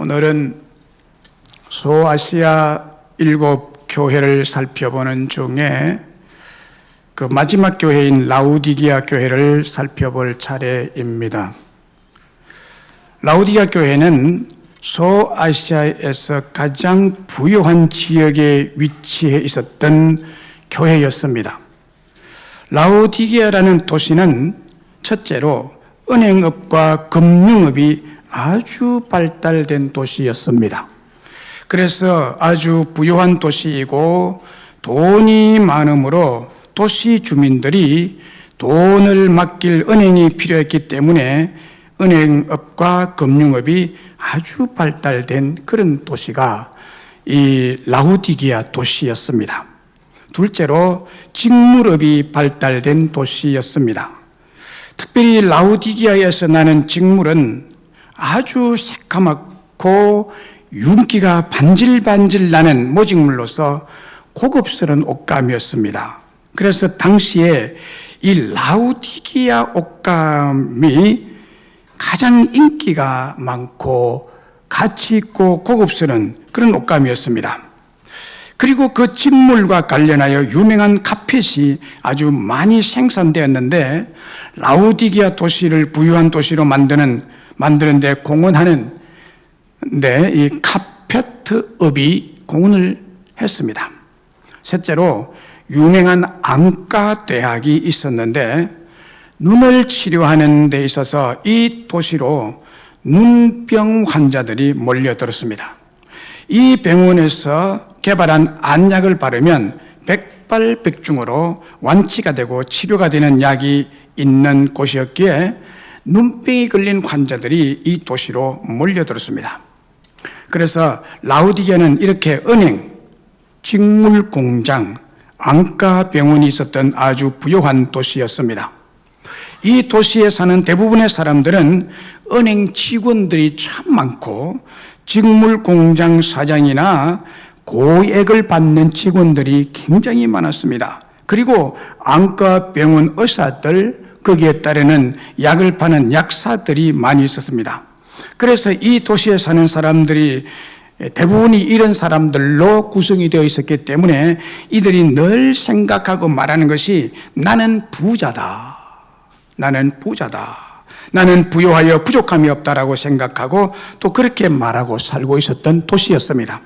오늘은 소아시아 7교회를 살펴보는 중에 그 마지막 교회인 라우디게아 교회를 살펴볼 차례입니다. 라우디게아 교회는 소아시아에서 가장 부유한 지역에 위치해 있었던 교회였습니다. 라우디게아라는 도시는 첫째로 은행업과 금융업이 아주 발달된 도시였습니다. 그래서 아주 부유한 도시이고 돈이 많으므로 도시 주민들이 돈을 맡길 은행이 필요했기 때문에 은행업과 금융업이 아주 발달된 그런 도시가 이 라우디게아 도시였습니다. 둘째로 직물업이 발달된 도시였습니다. 특별히 라우디게아에서 나는 직물은 아주 새까맣고 윤기가 반질반질 나는 모직물로서 고급스러운 옷감이었습니다. 그래서 당시에 이 라우디게아 옷감이 가장 인기가 많고 가치 있고 고급스러운 그런 옷감이었습니다. 그리고 그 직물과 관련하여 유명한 카펫이 아주 많이 생산되었는데 라우디게아 도시를 부유한 도시로 만드는데 공헌하는 이 카페트업이 공헌을 했습니다. 셋째로 유명한 안과 대학이 있었는데 눈을 치료하는 데 있어서 이 도시로 눈병 환자들이 몰려들었습니다. 이 병원에서 개발한 안약을 바르면 백발백중으로 완치가 되고 치료가 되는 약이 있는 곳이었기에 눈병이 걸린 환자들이 이 도시로 몰려들었습니다. 그래서 라우디게아는 이렇게 은행, 직물공장, 안과병원이 있었던 아주 부유한 도시였습니다. 이 도시에 사는 대부분의 사람들은 은행 직원들이 참 많고 직물공장 사장이나 고액을 받는 직원들이 굉장히 많았습니다. 그리고 안과병원 의사들, 거기에 따르는 약을 파는 약사들이 많이 있었습니다. 그래서 이 도시에 사는 사람들이 대부분이 이런 사람들로 구성이 되어 있었기 때문에 이들이 늘 생각하고 말하는 것이 나는 부자다. 나는 부자다. 나는 부유하여 부족함이 없다라고 생각하고 또 그렇게 말하고 살고 있었던 도시였습니다.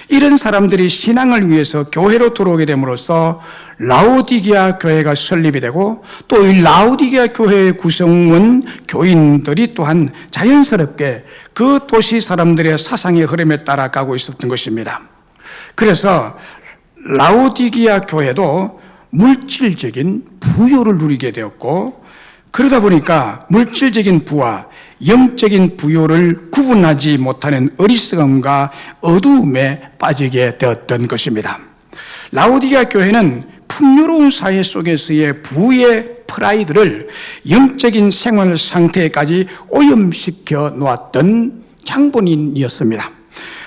이런 사람들이 신앙을 위해서 교회로 들어오게 됨으로써 라우디게아 교회가 설립이 되고 또 이 라우디게아 교회의 구성원 교인들이 또한 자연스럽게 그 도시 사람들의 사상의 흐름에 따라가고 있었던 것입니다. 그래서 라우디게아 교회도 물질적인 부유를 누리게 되었고 그러다 보니까 물질적인 부와 영적인 부요를 구분하지 못하는 어리석음과 어두움에 빠지게 되었던 것입니다. 라우디게아 교회는 풍요로운 사회 속에서의 부의 프라이드를 영적인 생활 상태까지 오염시켜 놓았던 장본인이었습니다.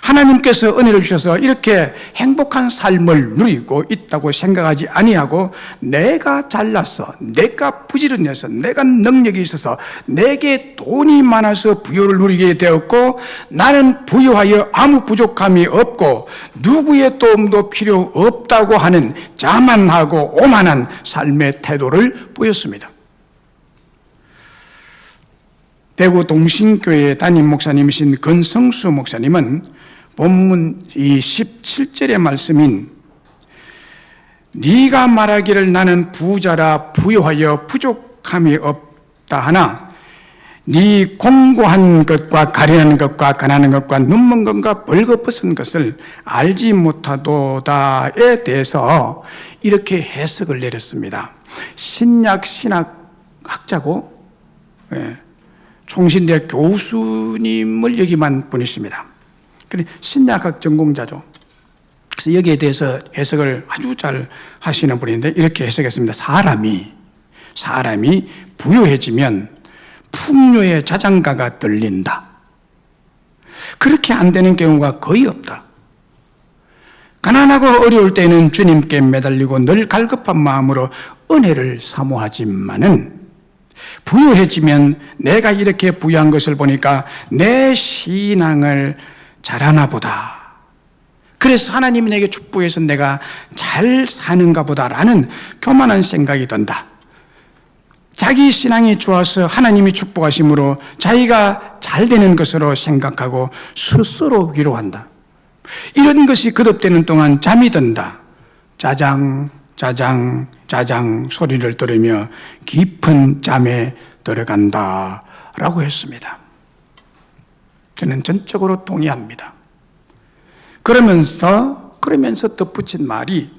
하나님께서 은혜를 주셔서 이렇게 행복한 삶을 누리고 있다고 생각하지 아니하고 내가 잘났어, 내가 부지런해서, 내가 능력이 있어서, 내게 돈이 많아서 부요를 누리게 되었고 나는 부유하여 아무 부족함이 없고 누구의 도움도 필요 없다고 하는 자만하고 오만한 삶의 태도를 보였습니다. 대구 동신교회 담임 목사님이신 건성수 목사님은 본문 이 17절의 말씀인 네가 말하기를 나는 부자라 부유하여 부족함이 없다 하나 네 공고한 것과 가련한 것과 가난한 것과 눈먼 것과 벌거벗은 것을 알지 못하도다에 대해서 이렇게 해석을 내렸습니다. 신약 신학학자고 총신대 교수님을 역임한 분이십니다. 신약학 전공자죠. 그래서 여기에 대해서 해석을 아주 잘 하시는 분인데 이렇게 해석했습니다. 사람이 부유해지면 풍요의 자장가가 들린다. 그렇게 안 되는 경우가 거의 없다. 가난하고 어려울 때는 주님께 매달리고 늘 갈급한 마음으로 은혜를 사모하지만은 부유해지면 내가 이렇게 부유한 것을 보니까 내 신앙을 잘하나 보다. 그래서 하나님이 내게 축복해서 내가 잘 사는가 보다라는 교만한 생각이 든다. 자기 신앙이 좋아서 하나님이 축복하심으로 자기가 잘 되는 것으로 생각하고 스스로 위로한다. 이런 것이 거듭되는 동안 잠이 든다. 짜장 짜장 짜장 소리를 들으며 깊은 잠에 들어간다 라고 했습니다. 저는 전적으로 동의합니다. 그러면서 덧붙인 말이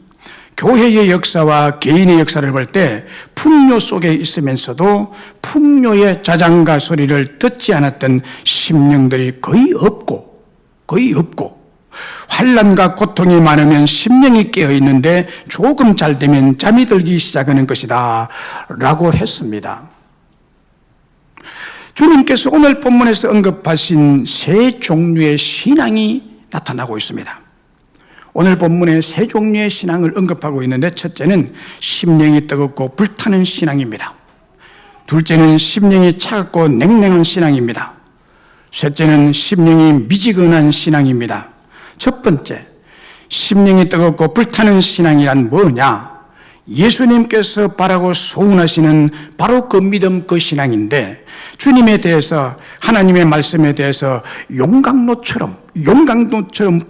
교회의 역사와 개인의 역사를 볼 때 풍요 속에 있으면서도 풍요의 자장가 소리를 듣지 않았던 심령들이 거의 없고 환난과 고통이 많으면 심령이 깨어있는데 조금 잘 되면 잠이 들기 시작하는 것이다 라고 했습니다. 주님께서 오늘 본문에서 언급하신 세 종류의 신앙이 나타나고 있습니다. 오늘 본문에 세 종류의 신앙을 언급하고 있는데 첫째는 심령이 뜨겁고 불타는 신앙입니다. 둘째는 심령이 차갑고 냉랭한 신앙입니다. 셋째는 심령이 미지근한 신앙입니다. 첫 번째, 심령이 뜨겁고 불타는 신앙이란 뭐냐? 예수님께서 바라고 소원하시는 바로 그 믿음, 그 신앙인데 주님에 대해서, 하나님의 말씀에 대해서 용광로처럼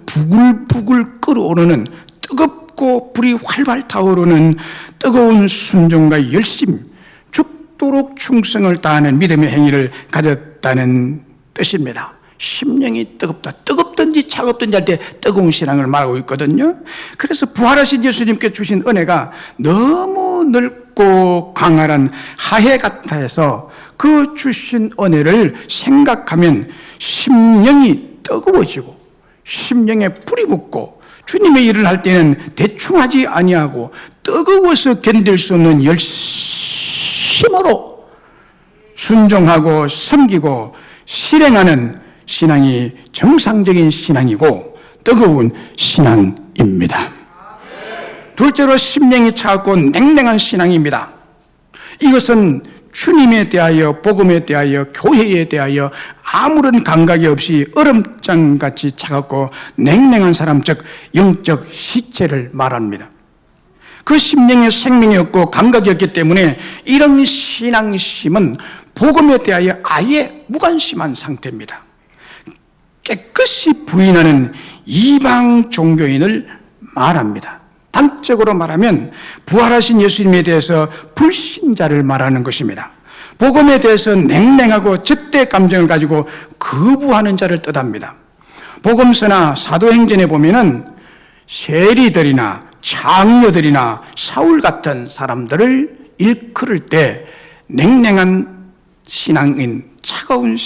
부글부글 끓어오르는, 뜨겁고 불이 활활 타오르는 뜨거운 순종과 열심, 죽도록 충성을 다하는 믿음의 행위를 가졌다는 뜻입니다. 심령이 뜨겁다. 뜨겁든지 차갑든지 할 때 뜨거운 신앙을 말하고 있거든요. 그래서 부활하신 예수님께 주신 은혜가 너무 넓고 강활한 하해 같아 해서 그 주신 은혜를 생각하면 심령이 뜨거워지고 심령에 불이 붙고 주님의 일을 할 때는 대충 하지 아니하고 뜨거워서 견딜 수 없는 열심으로 순종하고 섬기고 실행하는 신앙이 정상적인 신앙이고 뜨거운 신앙입니다. 둘째로 심령이 차갑고 냉랭한 신앙입니다. 이것은 주님에 대하여, 복음에 대하여, 교회에 대하여 아무런 감각이 없이 얼음장같이 차갑고 냉랭한 사람, 즉 영적 시체를 말합니다. 그 심령에 생명이 없고 감각이 없기 때문에 이런 신앙심은 복음에 대하여 아예 무관심한 상태입니다. 깨끗이 부인하는 이방 종교인을 말합니다. 단적으로 말하면 부활하신 예수님에 대해서 불신자를 말하는 것입니다. 복음에 대해서 냉랭하고 적대 감정을 가지고 거부하는 자를 뜻합니다. 복음서나 사도행전에 보면은 세리들이나 장녀들이나 사울 같은 사람들을 일컬을 때 냉랭한 신앙인, 차가운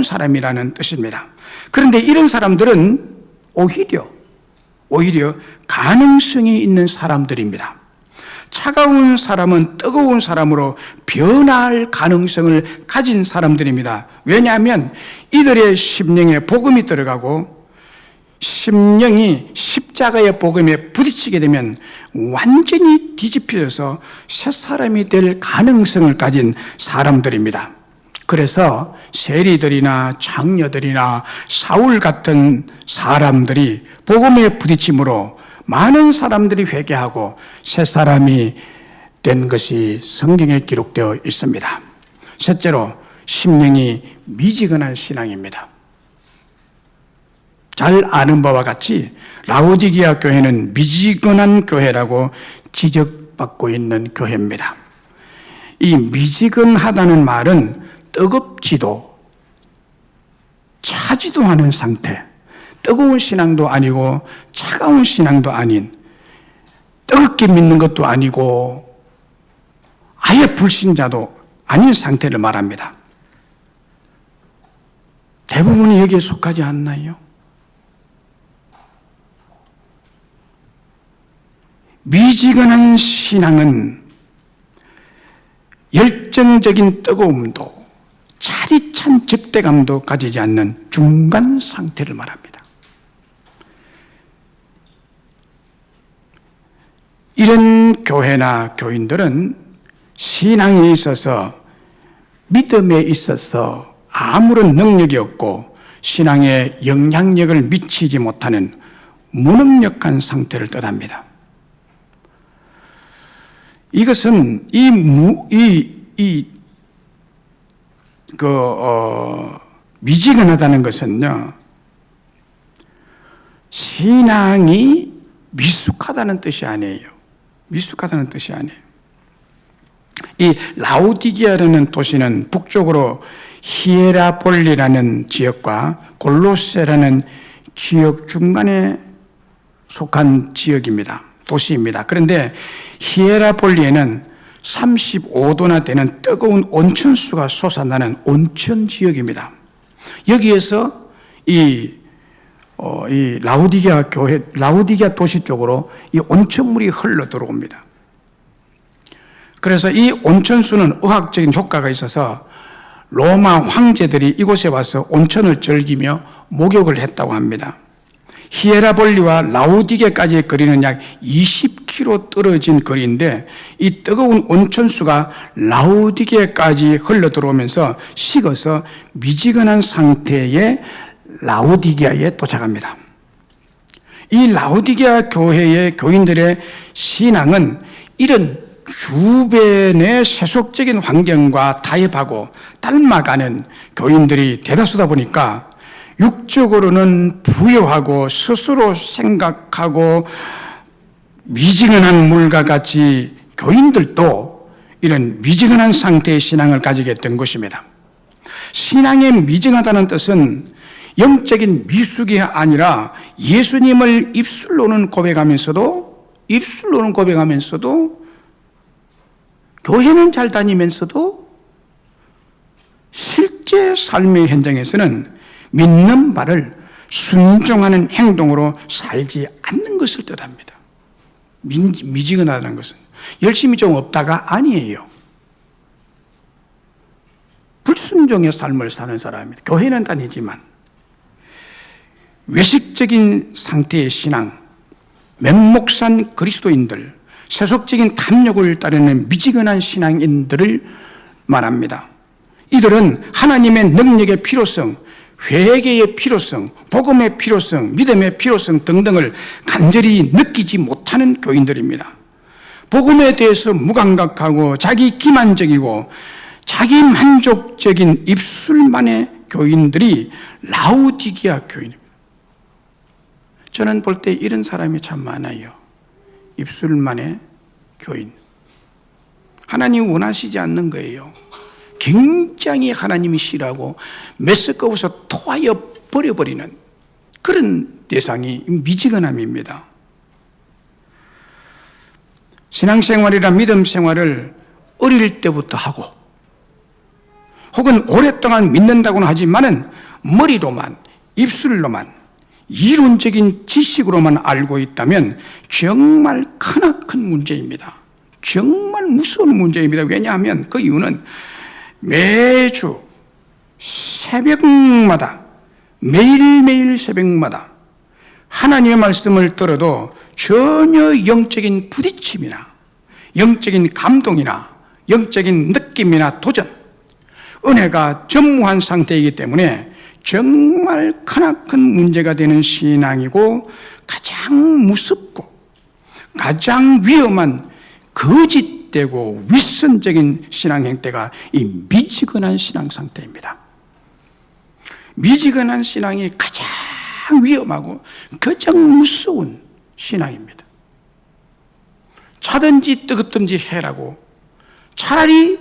사람이라는 뜻입니다. 그런데 이런 사람들은 오히려 가능성이 있는 사람들입니다. 차가운 사람은 뜨거운 사람으로 변할 가능성을 가진 사람들입니다. 왜냐하면 이들의 심령에 복음이 들어가고 심령이 십자가의 복음에 부딪히게 되면 완전히 뒤집혀져서 새 사람이 될 가능성을 가진 사람들입니다. 그래서 세리들이나 장녀들이나 사울 같은 사람들이 복음에 부딪힘으로 많은 사람들이 회개하고 새 사람이 된 것이 성경에 기록되어 있습니다. 셋째로 심령이 미지근한 신앙입니다. 잘 아는 바와 같이 라오디게아 교회는 미지근한 교회라고 지적받고 있는 교회입니다. 이 미지근하다는 말은 뜨겁지도 차지도 않은 상태, 뜨거운 신앙도 아니고 차가운 신앙도 아닌, 뜨겁게 믿는 것도 아니고 아예 불신자도 아닌 상태를 말합니다. 대부분이 여기에 속하지 않나요? 미지근한 신앙은 열정적인 뜨거움도 차디찬 적대감도 가지지 않는 중간 상태를 말합니다. 이런 교회나 교인들은 신앙에 있어서, 믿음에 있어서 아무런 능력이 없고 신앙에 영향력을 미치지 못하는 무능력한 상태를 뜻합니다. 이것은 미지근하다는 것은요, 신앙이 미숙하다는 뜻이 아니에요. 미숙하다는 뜻이 아니에요. 이 라오디게아라는 도시는 북쪽으로 히에라폴리라는 지역과 골로세라는 지역 중간에 속한 지역입니다. 도시입니다. 그런데 히에라폴리에는 35도나 되는 뜨거운 온천수가 솟아나는 온천 지역입니다. 여기에서 이 라오디게아 도시 쪽으로 이 온천물이 흘러 들어옵니다. 그래서 이 온천수는 의학적인 효과가 있어서 로마 황제들이 이곳에 와서 온천을 즐기며 목욕을 했다고 합니다. 히에라폴리와 라오디게까지의 거리는 약 20km 떨어진 거리인데 이 뜨거운 온천수가 라오디게까지 흘러 들어오면서 식어서 미지근한 상태의 라오디게아에 도착합니다. 이 라오디게아 교회의 교인들의 신앙은 이런 주변의 세속적인 환경과 타협하고 닮아가는 교인들이 대다수다 보니까 육적으로는 부유하고 스스로 생각하고 미지근한 물과 같이 교인들도 이런 미지근한 상태의 신앙을 가지게 된 것입니다. 신앙에 미지근하다는 뜻은 영적인 미숙이 아니라 예수님을 입술로는 고백하면서도 교회는 잘 다니면서도 실제 삶의 현장에서는 믿는 바를 순종하는 행동으로 살지 않는 것을 뜻합니다. 미지근하다는 것은 열심히 좀 없다가 아니에요. 불순종의 삶을 사는 사람입니다. 교회는 다니지만 외식적인 상태의 신앙, 면목산 그리스도인들, 세속적인 탐욕을 따르는 미지근한 신앙인들을 말합니다. 이들은 하나님의 능력의 필요성, 회개의 필요성, 복음의 필요성, 믿음의 필요성 등등을 간절히 느끼지 못하는 교인들입니다. 복음에 대해서 무감각하고 자기 기만적이고 자기 만족적인 입술만의 교인들이 라오디게아 교인입니다. 저는 볼 때 이런 사람이 참 많아요. 입술만의 교인. 하나님 원하시지 않는 거예요. 굉장히 하나님이 싫어하고 메스꺼워서 토하여 버려버리는 그런 대상이 미지근함입니다. 신앙생활이나 믿음생활을 어릴 때부터 하고 혹은 오랫동안 믿는다고는 하지만은 머리로만, 입술로만, 이론적인 지식으로만 알고 있다면 정말 크나큰 문제입니다. 정말 무서운 문제입니다. 왜냐하면 그 이유는 매주 새벽마다, 매일매일 새벽마다 하나님의 말씀을 들어도 전혀 영적인 부딪힘이나 영적인 감동이나 영적인 느낌이나 도전, 은혜가 전무한 상태이기 때문에 정말 크나큰 문제가 되는 신앙이고 가장 무섭고 가장 위험한 거짓되고 윗선적인 신앙 행태가 이 미지근한 신앙 상태입니다. 미지근한 신앙이 가장 위험하고 가장 무서운 신앙입니다. 차든지 뜨겁든지 해라고 차라리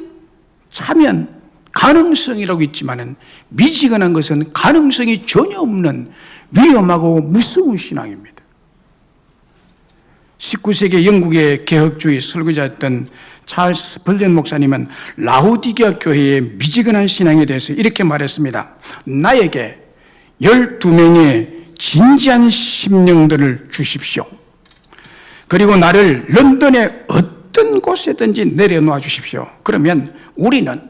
차면 가능성이라고 있지만은 미지근한 것은 가능성이 전혀 없는 위험하고 무서운 신앙입니다. 19세기 영국의 개혁주의 설교자였던 찰스 벌전 목사님은 라오디게아 교회의 미지근한 신앙에 대해서 이렇게 말했습니다. 나에게 12명의 진지한 심령들을 주십시오. 그리고 나를 런던의 어떤 곳에든지 내려놓아 주십시오. 그러면 우리는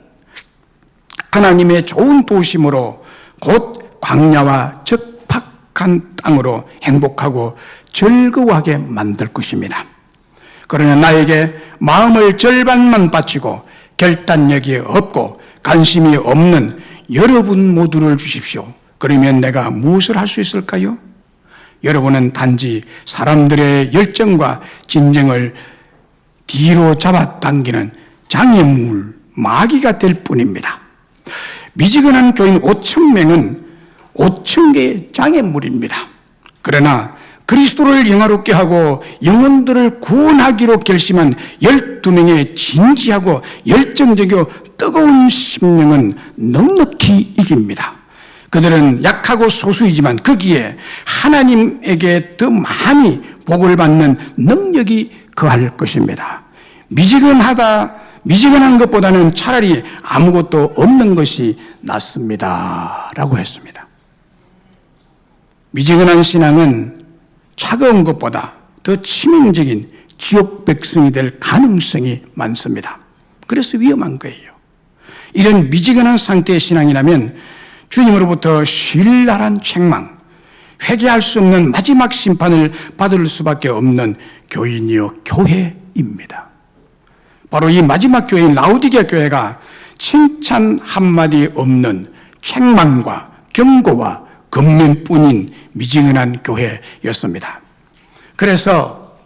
하나님의 좋은 도심으로 곧 광야와 적박한 땅으로 행복하고 즐거워하게 만들 것입니다. 그러나 나에게 마음을 절반만 바치고 결단력이 없고 관심이 없는 여러분 모두를 주십시오. 그러면 내가 무엇을 할 수 있을까요? 여러분은 단지 사람들의 열정과 진정을 뒤로 잡아당기는 장애물, 마귀가 될 뿐입니다. 미지근한 교인 5,000명은 5,000개의 장애물입니다. 그러나 그리스도를 영화롭게 하고 영혼들을 구원하기로 결심한 12명의 진지하고 열정적이고 뜨거운 심령은 넉넉히 이깁니다. 그들은 약하고 소수이지만 거기에 하나님에게 더 많이 복을 받는 능력이 거할 것입니다. 미지근한 것보다는 차라리 아무것도 없는 것이 낫습니다. 라고 했습니다. 미지근한 신앙은 차가운 것보다 더 치명적인 지옥 백성이 될 가능성이 많습니다. 그래서 위험한 거예요. 이런 미지근한 상태의 신앙이라면 주님으로부터 신랄한 책망, 회개할 수 없는 마지막 심판을 받을 수밖에 없는 교인이요 교회입니다. 바로 이 마지막 교회인 라오디게아 교회가 칭찬 한마디 없는 책망과 경고와 권면뿐인 미지근한 교회였습니다. 그래서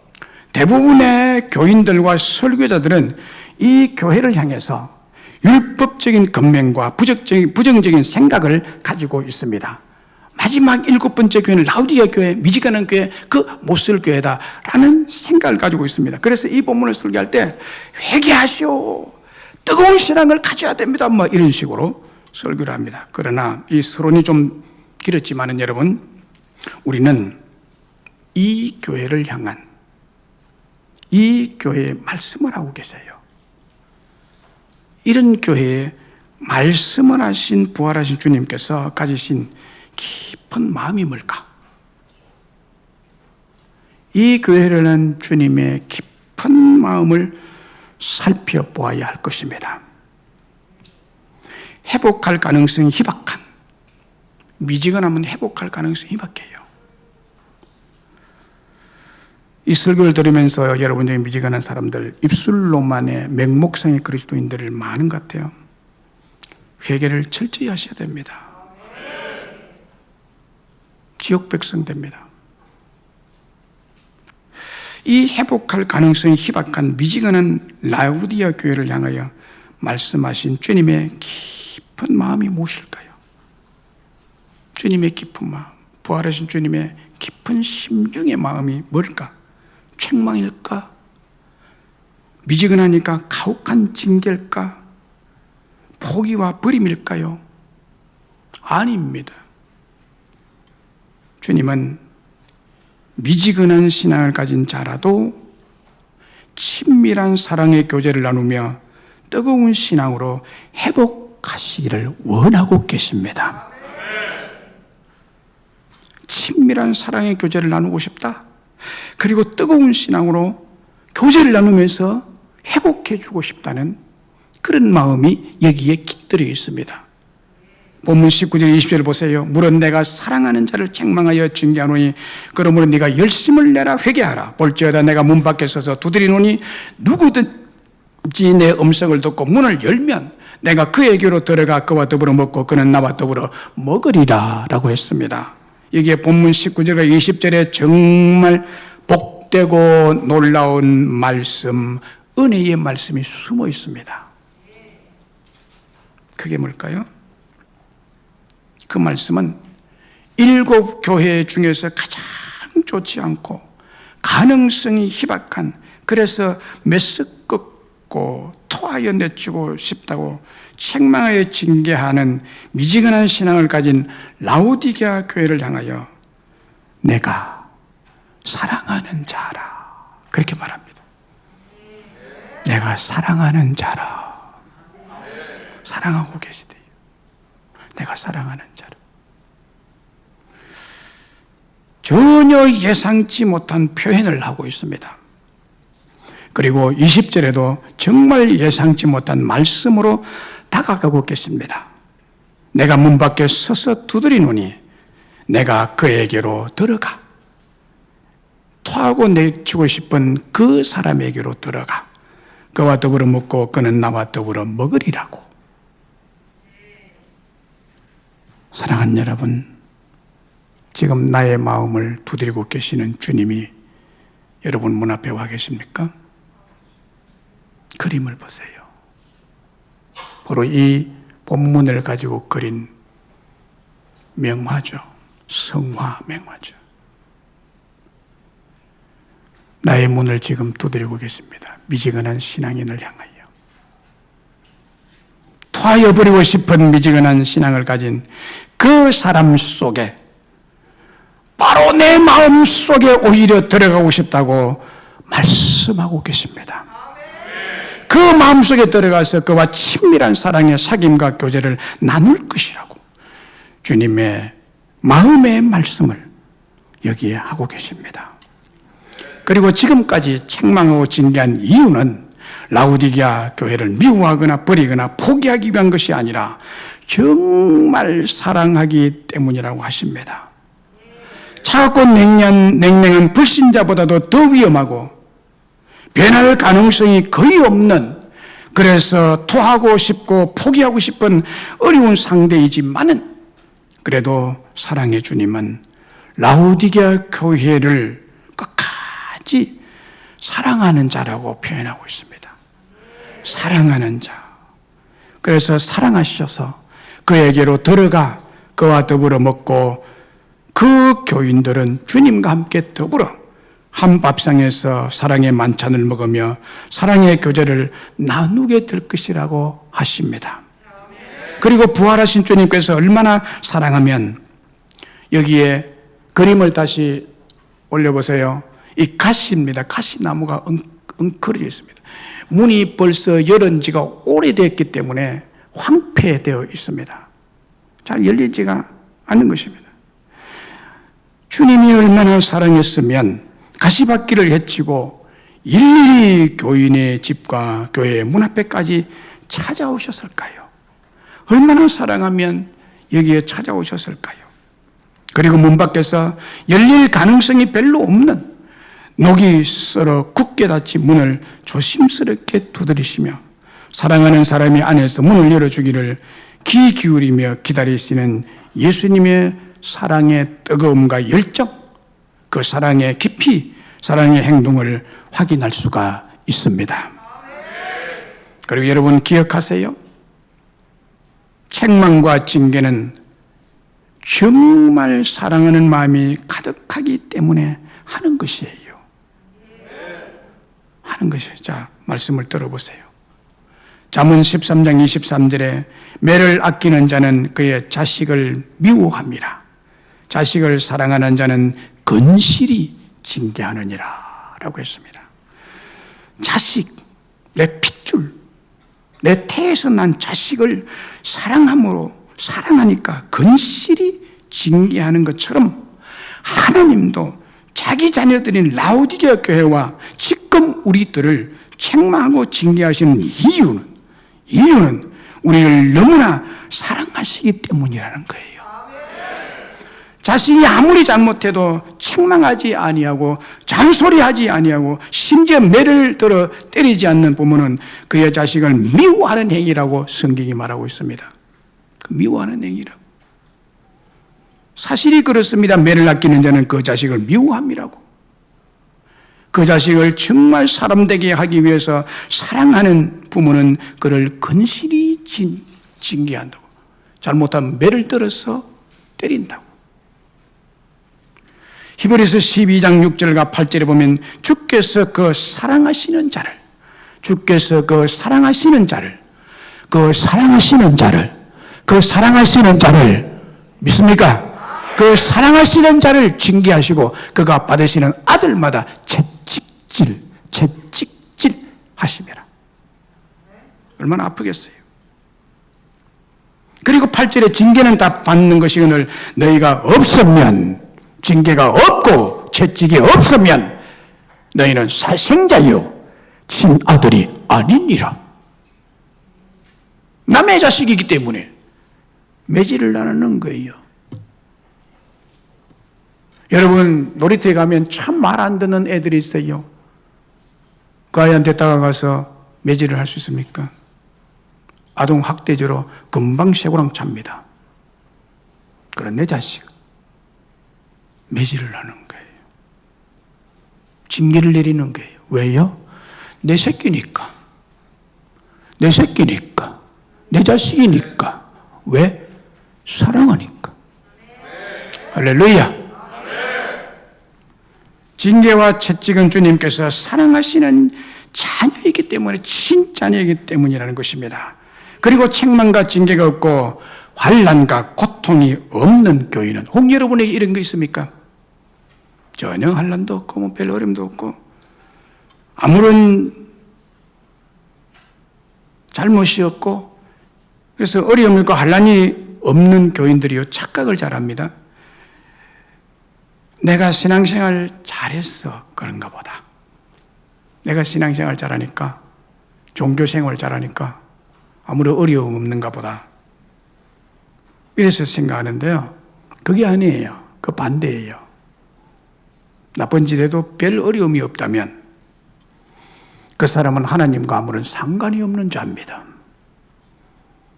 대부분의 교인들과 설교자들은 이 교회를 향해서 율법적인 권면과 부정적인 생각을 가지고 있습니다. 마지막 7번째 교회는 라오디게아 교회, 미지근한 교회, 그 못쓸 교회다라는 생각을 가지고 있습니다. 그래서 이 본문을 설교할 때 회개하시오, 뜨거운 신앙을 가져야 됩니다, 뭐 이런 식으로 설교를 합니다. 그러나 이 서론이 좀 길었지만은 여러분, 우리는 이 교회를 향한 이 교회의 말씀을 하고 계세요. 이런 교회에 말씀을 하신 부활하신 주님께서 가지신 깊은 마음이 뭘까? 이 교회라는 주님의 깊은 마음을 살펴보아야 할 것입니다. 회복할 가능성이 희박한, 미지근하면 회복할 가능성이 희박해요. 이 설교를 들으면서 여러분 중에 미지근한 사람들, 입술로만의 맹목성의 그리스도인들을 많은 것 같아요. 회개를 철저히 하셔야 됩니다. 지옥 백성 됩니다. 이 회복할 가능성이 희박한 미지근한 라오디게아 교회를 향하여 말씀하신 주님의 깊은 마음이 무엇일까요? 주님의 깊은 마음, 부활하신 주님의 깊은 심중의 마음이 뭘까? 책망일까? 미지근하니까 가혹한 징계일까? 포기와 버림일까요? 아닙니다. 주님은 미지근한 신앙을 가진 자라도 친밀한 사랑의 교제를 나누며 뜨거운 신앙으로 회복하시기를 원하고 계십니다. 친밀한 사랑의 교제를 나누고 싶다? 그리고 뜨거운 신앙으로 교제를 나누면서 회복해 주고 싶다는 그런 마음이 여기에 깃들여 있습니다. 본문 19절 20절을 보세요. 물은 내가 사랑하는 자를 책망하여 징계하노니 그러므로 네가 열심을 내라 회개하라. 볼지어다 내가 문 밖에 서서 두드리노니 누구든지 내 음성을 듣고 문을 열면 내가 그에게로 들어가 그와 더불어 먹고 그는 나와 더불어 먹으리라 라고 했습니다. 여기에 본문 19절과 20절에 정말 복되고 놀라운 말씀, 은혜의 말씀이 숨어 있습니다. 그게 뭘까요? 그 말씀은 7 교회 중에서 가장 좋지 않고 가능성이 희박한, 그래서 메스껍고 토하여 내치고 싶다고 책망하여 징계하는 미지근한 신앙을 가진 라오디게아 교회를 향하여 내가 사랑하는 자라 그렇게 말합니다. 내가 사랑하는 자라. 사랑하고 계시대요. 내가 사랑하는 자라. 전혀 예상치 못한 표현을 하고 있습니다. 그리고 20절에도 정말 예상치 못한 말씀으로 다가가고 계십니다. 내가 문 밖에 서서 두드리노니 내가 그에게로 들어가. 토하고 내치고 싶은 그 사람에게로 들어가 그와 더불어 먹고 그는 나와 더불어 먹으리라고. 사랑하는 여러분, 지금 나의 마음을 두드리고 계시는 주님이 여러분 문 앞에 와 계십니까? 그림을 보세요. 바로 이 본문을 가지고 그린 명화죠. 성화 명화죠. 나의 문을 지금 두드리고 계십니다. 미지근한 신앙인을 향하여. 토하여버리고 싶은 미지근한 신앙을 가진 그 사람 속에 바로 내 마음 속에 오히려 들어가고 싶다고 말씀하고 계십니다. 그 마음속에 들어가서 그와 친밀한 사랑의 사귐과 교제를 나눌 것이라고 주님의 마음의 말씀을 여기에 하고 계십니다. 그리고 지금까지 책망하고 징계한 이유는 라우디게아 교회를 미워하거나 버리거나 포기하기 위한 것이 아니라 정말 사랑하기 때문이라고 하십니다. 차갑고 냉랭한 불신자보다도 더 위험하고 변할 가능성이 거의 없는, 그래서 토하고 싶고 포기하고 싶은 어려운 상대이지만은 그래도 사랑의 주님은 라우디게아 교회를 끝까지 사랑하는 자라고 표현하고 있습니다. 사랑하는 자. 그래서 사랑하셔서 그에게로 들어가 그와 더불어 먹고 그 교인들은 주님과 함께 더불어 한 밥상에서 사랑의 만찬을 먹으며 사랑의 교제를 나누게 될 것이라고 하십니다. 그리고 부활하신 주님께서 얼마나 사랑하면, 여기에 그림을 다시 올려보세요. 이 가시입니다. 가시나무가 엉클어져 있습니다. 문이 벌써 열은 지가 오래됐기 때문에 황폐되어 있습니다. 잘 열리지가 않는 것입니다. 주님이 얼마나 사랑했으면 가시밭길을 헤치고 일일이 교인의 집과 교회의 문 앞에까지 찾아오셨을까요? 얼마나 사랑하면 여기에 찾아오셨을까요? 그리고 문 밖에서 열릴 가능성이 별로 없는 녹이 썰어 굳게 닫힌 문을 조심스럽게 두드리시며 사랑하는 사람이 안에서 문을 열어주기를 귀 기울이며 기다리시는 예수님의 사랑의 뜨거움과 열정, 그 사랑의 깊이, 사랑의 행동을 확인할 수가 있습니다. 그리고 여러분 기억하세요? 책망과 징계는 정말 사랑하는 마음이 가득하기 때문에 하는 것이에요. 하는 것이에요. 자, 말씀을 들어보세요. 잠언 13장 23절에 매를 아끼는 자는 그의 자식을 미워함이라. 자식을 사랑하는 자는 건실히 징계하느니라 라고 했습니다. 자식, 내 핏줄, 내 태에서 난 자식을 사랑하니까 건실히 징계하는 것처럼 하나님도 자기 자녀들인 라우디게아 교회와 지금 우리들을 책망하고 징계하시는 이유는 우리를 너무나 사랑하시기 때문이라는 거예요. 자식이 아무리 잘못해도 책망하지 아니하고 잔소리하지 아니하고 심지어 매를 들어 때리지 않는 부모는 그의 자식을 미워하는 행위라고 성경이 말하고 있습니다. 그 미워하는 행위라고. 사실이 그렇습니다. 매를 아끼는 자는 그 자식을 미워함이라고. 그 자식을 정말 사람되게 하기 위해서 사랑하는 부모는 그를 건실히 징계한다고. 잘못하면 매를 들어서 때린다고. 히브리서 12장 6절과 8절에 보면 주께서 그 사랑하시는 자를 믿습니까? 그 사랑하시는 자를 징계하시고 그가 받으시는 아들마다 채찍질 하시매라. 얼마나 아프겠어요. 그리고 8절에 징계는 다 받는 것이거늘 너희가 없으면, 징계가 없고 채찍이 없으면 너희는 사생자요 친아들이 아니니라. 남의 자식이기 때문에 매질을 나누는 거예요. 여러분, 놀이터에 가면 참 말 안 듣는 애들이 있어요. 그 아이한테 다가가서 매질을 할 수 있습니까? 아동학대죄로 금방 쇠고랑 찹니다. 그런 내 자식 매질을 하는 거예요. 징계를 내리는 거예요. 왜요? 내 새끼니까. 내 새끼니까. 내 자식이니까. 왜? 사랑하니까. 할렐루야. 징계와 채찍은 주님께서 사랑하시는 자녀이기 때문에, 친자녀이기 때문이라는 것입니다. 그리고 책망과 징계가 없고 환난과 고통이 없는 교회는, 혹 여러분에게 이런 거 있습니까? 전혀 환난도 없고 뭐 별 어려움도 없고 아무런 잘못이 없고, 그래서 어려움이 없고 환난이 없는 교인들이요 착각을 잘합니다. 내가 신앙생활 잘했어 그런가 보다. 내가 신앙생활 잘하니까, 종교생활 잘하니까 아무런 어려움 없는가 보다, 이래서 생각하는데요, 그게 아니에요. 그 반대예요. 나쁜 짓 해도 별 어려움이 없다면 그 사람은 하나님과 아무런 상관이 없는 자입니다.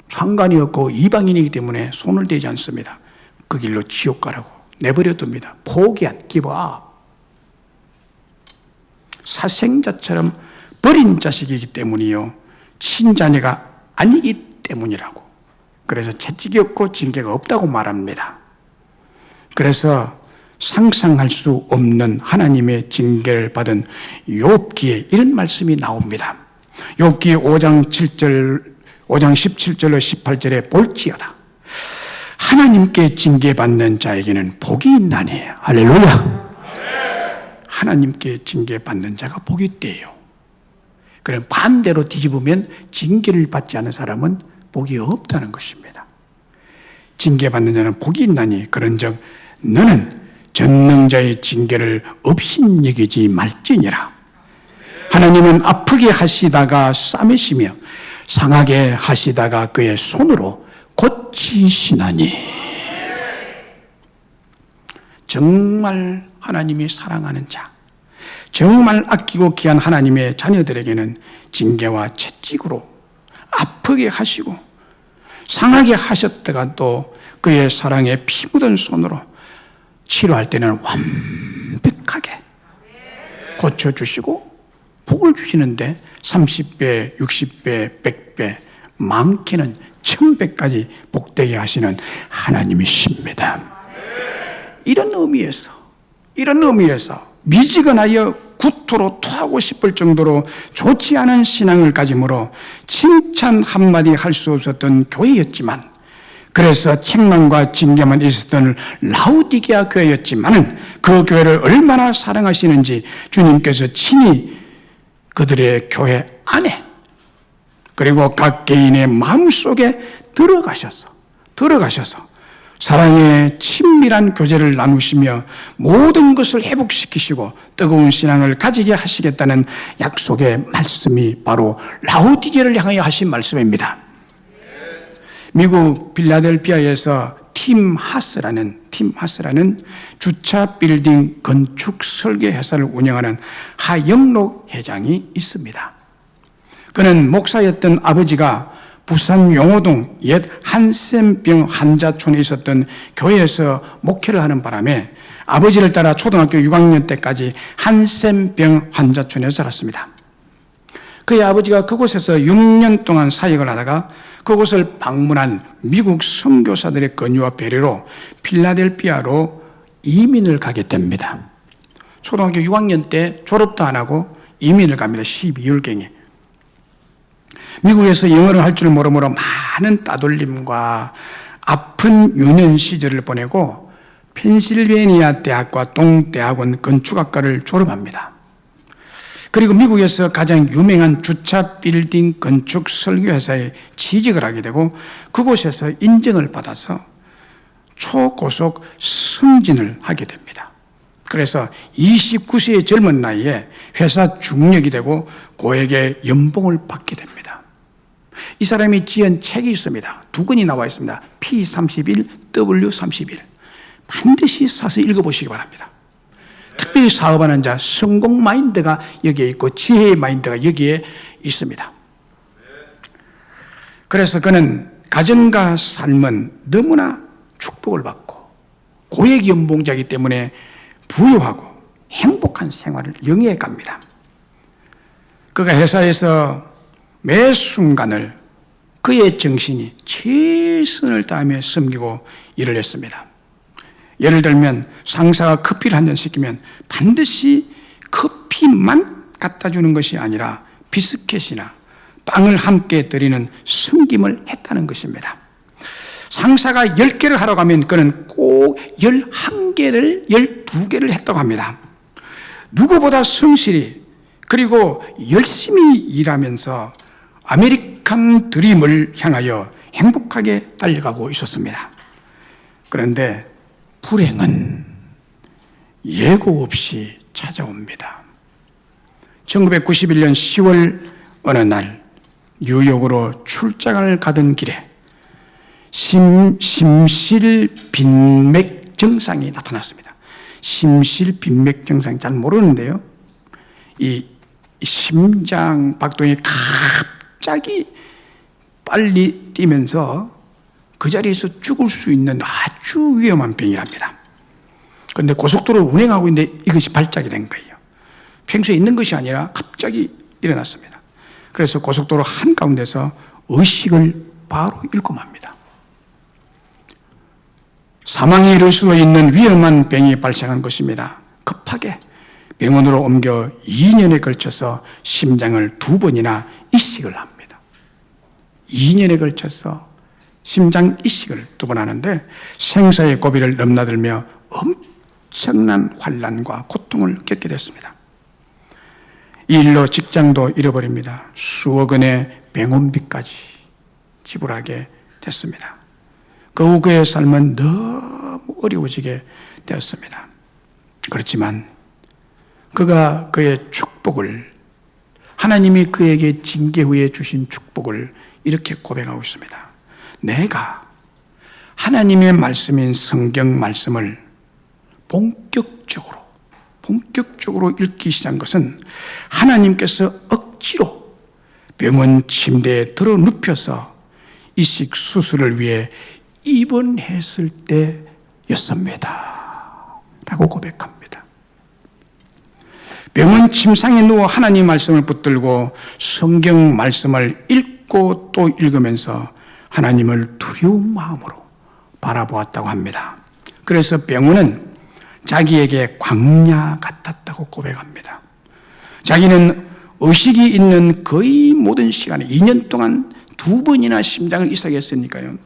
상관이 없고 이방인이기 때문에 손을 대지 않습니다. 그 길로 지옥 가라고 내버려둡니다. 포기한, 기브업. 사생자처럼 버린 자식이기 때문이요, 친자녀가 아니기 때문이라고. 그래서 채찍이 없고 징계가 없다고 말합니다. 그래서 상상할 수 없는 하나님의 징계를 받은 욥기에 이런 말씀이 나옵니다. 욥기 5장 17절로 18절에 볼지어다. 하나님께 징계받는 자에게는 복이 있나니. 할렐루야. 하나님께 징계받는 자가 복이 있대요. 그럼 반대로 뒤집으면 징계를 받지 않은 사람은 복이 없다는 것입니다. 징계받는 자는 복이 있나니 그런즉 너는 전능자의 징계를 업신여기지 말지니라. 하나님은 아프게 하시다가 싸매시며 상하게 하시다가 그의 손으로 고치시나니. 정말 하나님이 사랑하는 자, 정말 아끼고 귀한 하나님의 자녀들에게는 징계와 채찍으로 아프게 하시고 상하게 하셨다가 또 그의 사랑에 피 묻은 손으로 치료할 때는 완벽하게 고쳐주시고 복을 주시는데 30배, 60배, 100배, 많게는 1000배까지 복되게 하시는 하나님이십니다. 이런 의미에서 미지근하여 구토로 토하고 싶을 정도로 좋지 않은 신앙을 가짐으로 칭찬 한마디 할 수 없었던 교회였지만, 그래서 책망과 징계만 있었던 라우디게아 교회였지만은 그 교회를 얼마나 사랑하시는지 주님께서 친히 그들의 교회 안에 그리고 각 개인의 마음속에 들어가셔서 사랑의 친밀한 교제를 나누시며 모든 것을 회복시키시고 뜨거운 신앙을 가지게 하시겠다는 약속의 말씀이 바로 라우디게를 향하여 하신 말씀입니다. 미국 필라델피아에서 팀 하스라는 주차 빌딩 건축 설계 회사를 운영하는 하영록 회장이 있습니다. 그는 목사였던 아버지가 부산 용호동 옛 한센병 환자촌에 있었던 교회에서 목회를 하는 바람에 아버지를 따라 초등학교 6학년 때까지 한센병 환자촌에 살았습니다. 그의 아버지가 그곳에서 6년 동안 사역을 하다가 그곳을 방문한 미국 선교사들의 권유와 배려로 필라델피아로 이민을 가게 됩니다. 초등학교 6학년 때 졸업도 안 하고 이민을 갑니다. 12월경에. 미국에서 영어를 할 줄 모르므로 많은 따돌림과 아픈 유년 시절을 보내고 펜실베니아 대학과 동대학원 건축학과를 졸업합니다. 그리고 미국에서 가장 유명한 주차 빌딩 건축 설계회사에 취직을 하게 되고 그곳에서 인정을 받아서 초고속 승진을 하게 됩니다. 그래서 29세의 젊은 나이에 회사 중력이 되고 고액의 연봉을 받게 됩니다. 이 사람이 지은 책이 있습니다. 2권이 나와 있습니다. P31, W31. 반드시 사서 읽어보시기 바랍니다. 특별히 사업하는 자, 성공 마인드가 여기에 있고 지혜의 마인드가 여기에 있습니다. 그래서 그는 가정과 삶은 너무나 축복을 받고 고액 연봉자이기 때문에 부유하고 행복한 생활을 영위해 갑니다. 그가 회사에서 매 순간을 그의 정신이 최선을 다하며 섬기고 일을 했습니다. 예를 들면 상사가 커피를 한 잔 시키면 반드시 커피만 갖다 주는 것이 아니라 비스켓이나 빵을 함께 드리는 섬김을 했다는 것입니다. 상사가 10개를 하러 가면 그는 꼭 11개를, 12개를 했다고 합니다. 누구보다 성실히 그리고 열심히 일하면서 아메리칸 드림을 향하여 행복하게 달려가고 있었습니다. 그런데 불행은 예고 없이 찾아옵니다. 1991년 10월 어느 날 뉴욕으로 출장을 가던 길에 심실빈맥 증상이 나타났습니다. 심실빈맥 증상 잘 모르는데요. 이 심장 박동이 갑자기 빨리 뛰면서 그 자리에서 죽을 수 있는 아주 위험한 병이랍니다. 그런데 고속도로를 운행하고 있는데 이것이 발작이 된 거예요. 평소에 있는 것이 아니라 갑자기 일어났습니다. 그래서 고속도로 한가운데서 의식을 바로 잃고 맙니다. 사망에 이를 수도 있는 위험한 병이 발생한 것입니다. 급하게 병원으로 옮겨 2년에 걸쳐서 심장을 2번이나 이식을 합니다. 2년에 걸쳐서 심장 이식을 2번 하는데 생사의 고비를 넘나들며 엄청난 환난과 고통을 겪게 됐습니다. 이 일로 직장도 잃어버립니다. 수억 원의 병원비까지 지불하게 됐습니다. 그 후 그의 삶은 너무 어려워지게 되었습니다. 그렇지만 그가 그의 축복을, 하나님이 그에게 징계 후에 주신 축복을 이렇게 고백하고 있습니다. 내가 하나님의 말씀인 성경 말씀을 본격적으로 읽기 시작한 것은 하나님께서 억지로 병원 침대에 들어 눕혀서 이식 수술을 위해 입원했을 때였습니다. 라고 고백합니다. 병원 침상에 누워 하나님 말씀을 붙들고 성경 말씀을 읽고 또 읽으면서 하나님을 두려운 마음으로 바라보았다고 합니다. 그래서 병원은 자기에게 광야 같았다고 고백합니다. 자기는 의식이 있는 거의 모든 시간에 2년 동안 2번이나 심장을 이식했으니까요.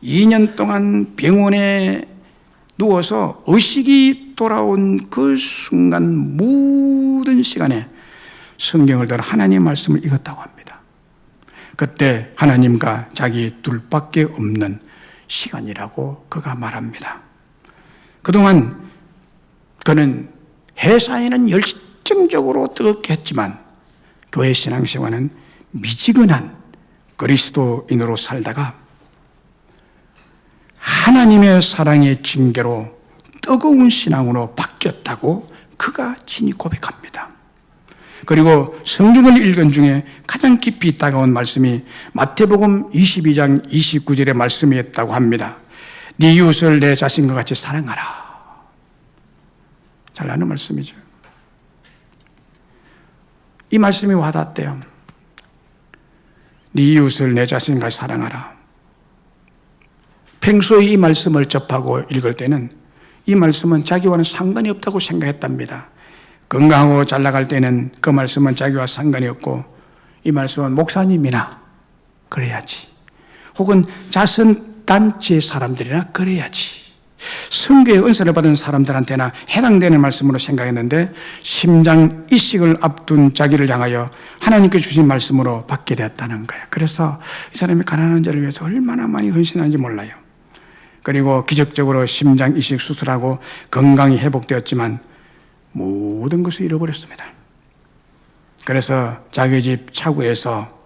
2년 동안 병원에 누워서 의식이 돌아온 그 순간 모든 시간에 성경을 들어 하나님의 말씀을 읽었다고 합니다. 그때 하나님과 자기 둘밖에 없는 시간이라고 그가 말합니다. 그동안 그는 회사에는 열정적으로 뜨겁게 했지만 교회 신앙생활은 미지근한 그리스도인으로 살다가 하나님의 사랑의 징계로 뜨거운 신앙으로 바뀌었다고 그가 친히 고백합니다. 그리고 성경을 읽은 중에 가장 깊이 다가온 말씀이 마태복음 22장 29절의 말씀이었다고 합니다. 네 이웃을 내 자신과 같이 사랑하라. 잘 아는 말씀이죠. 이 말씀이 와닿대요. 네 이웃을 내 자신과 같이 사랑하라. 평소에 이 말씀을 접하고 읽을 때는 이 말씀은 자기와는 상관이 없다고 생각했답니다. 건강하고 잘 나갈 때는 그 말씀은 자기와 상관이 없고 이 말씀은 목사님이나 그래야지, 혹은 자선단체 사람들이나 그래야지, 성교의 은사를 받은 사람들한테나 해당되는 말씀으로 생각했는데 심장 이식을 앞둔 자기를 향하여 하나님께 주신 말씀으로 받게 되었다는 거예요. 그래서 이 사람이 가난한 자를 위해서 얼마나 많이 헌신하는지 몰라요. 그리고 기적적으로 심장 이식 수술하고 건강이 회복되었지만 모든 것을 잃어버렸습니다. 그래서 자기 집 차고에서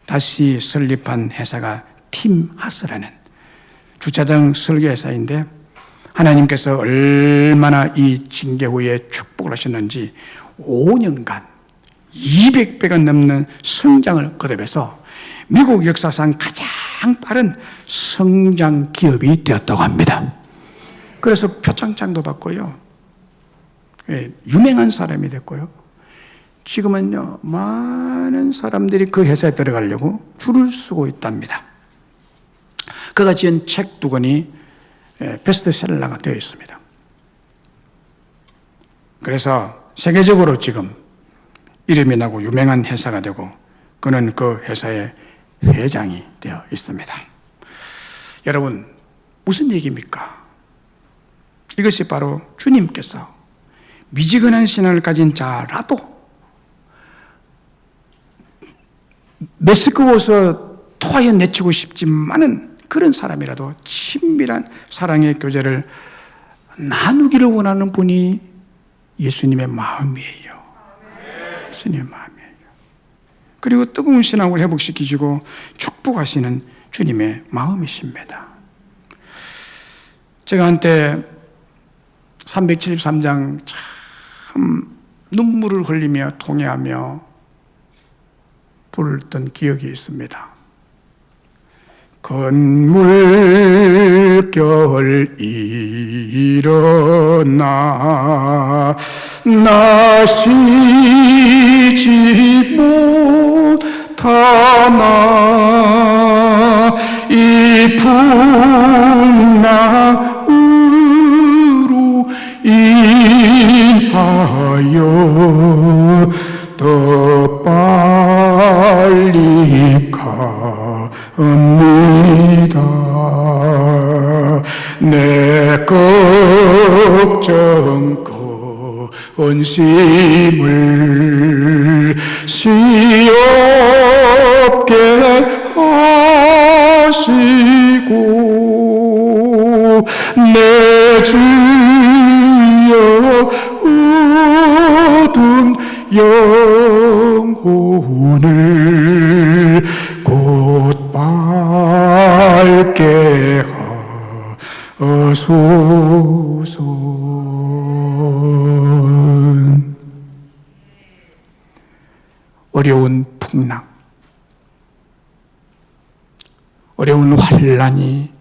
다시 설립한 회사가 팀하스라는 주차장 설계회사인데 하나님께서 얼마나 이 징계 후에 축복을 하셨는지 5년간 200배가 넘는 성장을 거듭해서 미국 역사상 가장 빠른 성장 기업이 되었다고 합니다. 그래서 표창장도 받고요. 유명한 사람이 됐고요. 지금은요, 많은 사람들이 그 회사에 들어가려고 줄을 서고 있답니다. 그가 지은 책 2권이 베스트셀러가 되어 있습니다. 그래서 세계적으로 지금 이름이 나고 유명한 회사가 되고 그는 그 회사의 회장이 되어 있습니다. 여러분, 무슨 얘기입니까? 이것이 바로 주님께서 미지근한 신앙을 가진 자라도 메스꺼워서 토하여 내치고 싶지만은 그런 사람이라도 친밀한 사랑의 교제를 나누기를 원하는 분이 예수님의 마음이에요. 예수님의 마음이에요. 그리고 뜨거운 신앙을 회복시키시고 축복하시는 주님의 마음이십니다. 제가 한때 373장 참 눈물을 흘리며 통회하며 부르던 기억이 있습니다. 건물결 일어나 나 쉬지 못하나 이 풍랑으로 인하여 더 빨리 갑니다. 내 걱정 근심을 시없게 하시고 내 주여 어두운 영혼을 곧 밝게 하소서. 어려운 풍랑, 어려운 환난이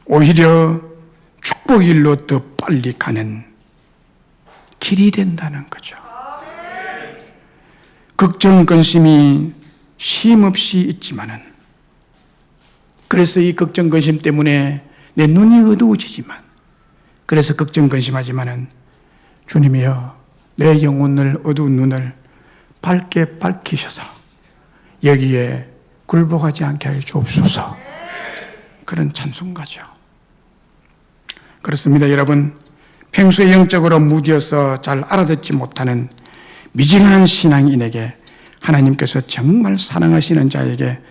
오히려 축복의 일로 더 빨리 가는 길이 된다는 거죠. 걱정, 근심이 쉼없이 있지만은, 그래서 이 걱정, 근심 때문에 내 눈이 어두워지지만, 그래서 걱정, 근심하지만은 주님이여 내 영혼을 어두운 눈을 밝게 밝히셔서 여기에 굴복하지 않게 하여 주옵소서. 그런 찬송가죠. 그렇습니다. 여러분, 평소에 영적으로 무디어서 잘 알아듣지 못하는 미지근한 신앙인에게 하나님께서 정말 사랑하시는 자에게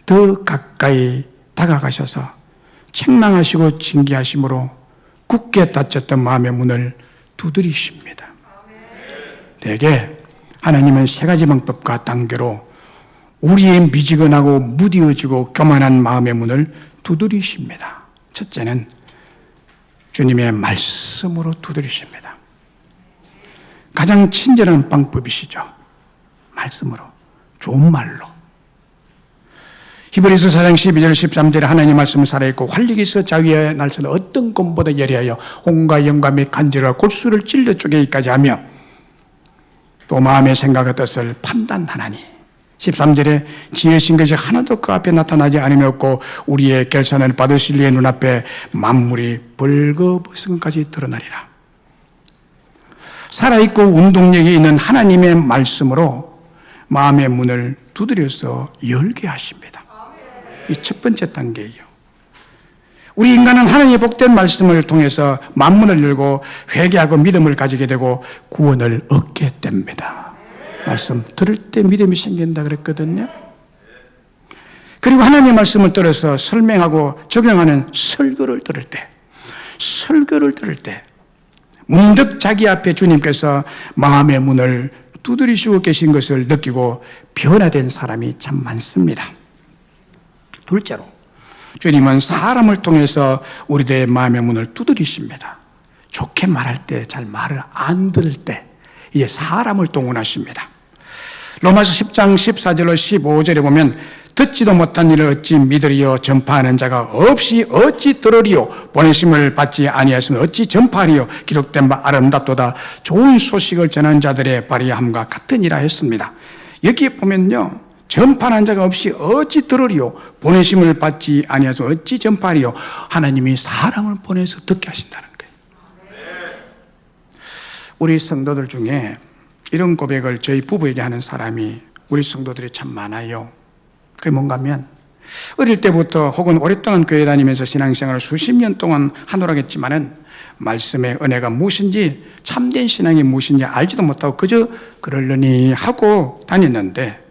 더 가까이 다가가셔서 책망하시고 징계하심으로 굳게 닫혔던 마음의 문을 두드리십니다. 대개 하나님은 3가지 방법과 단계로 우리의 미지근하고 무디어지고 교만한 마음의 문을 두드리십니다. 첫째는 주님의 말씀으로 두드리십니다. 가장 친절한 방법이시죠. 말씀으로, 좋은 말로. 히브리서 4장 12절 13절에 하나님 말씀은 살아있고 활력이 있어 자위의 날선 어떤 검보다 예리하여 온갖 영과 및 간질과 골수를 찔러 쪼개기까지 하며 또 마음의 생각과 뜻을 판단하나니 13절에 지으신 것이 하나도 그 앞에 나타나지 않으며 없고 우리의 결산을 받으실 이의 눈앞에 만물이 벌거벗은 것까지 드러나리라. 살아있고 운동력이 있는 하나님의 말씀으로 마음의 문을 두드려서 열게 하십니다. 이 첫 번째 단계예요. 우리 인간은 하나님의 복된 말씀을 통해서 만문을 열고 회개하고 믿음을 가지게 되고 구원을 얻게 됩니다. 말씀 들을 때 믿음이 생긴다 그랬거든요. 그리고 하나님의 말씀을 들어서 설명하고 적용하는 설교를 들을 때 문득 자기 앞에 주님께서 마음의 문을 두드리시고 계신 것을 느끼고 변화된 사람이 참 많습니다. 둘째로 주님은 사람을 통해서 우리들의 마음의 문을 두드리십니다. 좋게 말할 때, 잘 말을 안 들을 때 이제 사람을 동원하십니다. 로마서 10장 14절로 15절에 보면 듣지도 못한 일을 어찌 믿으리요 전파하는 자가 없이 어찌 들으리요 보내심을 받지 아니하시면 어찌 전파하리요 기록된 바 아름답도다 좋은 소식을 전하는 자들의 발의함과 같으니라 했습니다. 여기에 보면요, 전파하는 자가 없이 어찌 들으리요 보내심을 받지 아니하시면 어찌 전파하리요, 하나님이 사람을 보내서 듣게 하신다는 거예요. 우리 성도들 중에 이런 고백을 저희 부부에게 하는 사람이 우리 성도들이 참 많아요. 그게 뭔가 하면 어릴 때부터 혹은 오랫동안 교회 다니면서 신앙생활을 수십 년 동안 하노라겠지만은 말씀의 은혜가 무엇인지 참된 신앙이 무엇인지 알지도 못하고 그저 그러려니 하고 다녔는데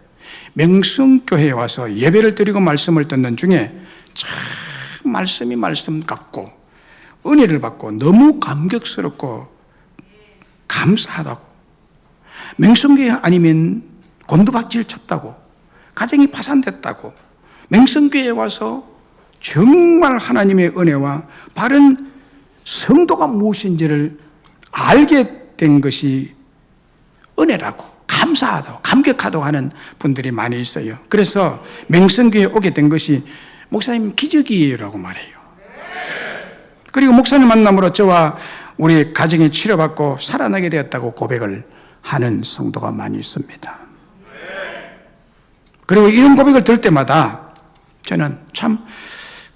명성교회에 와서 예배를 드리고 말씀을 듣는 중에 참 말씀이 말씀 같고 은혜를 받고 너무 감격스럽고 감사하다고, 명성교회 아니면 곤두박질 쳤다고, 가정이 파산됐다고, 명성교회에 와서 정말 하나님의 은혜와 바른 성도가 무엇인지를 알게 된 것이 은혜라고, 감사하다고, 감격하다고 하는 분들이 많이 있어요. 그래서 명성교회에 오게 된 것이 목사님 기적이라고 말해요. 그리고 목사님 만남으로 저와 우리 가정이 치료받고 살아나게 되었다고 고백을 하는 성도가 많이 있습니다. 그리고 이런 고백을 들을 때마다 저는 참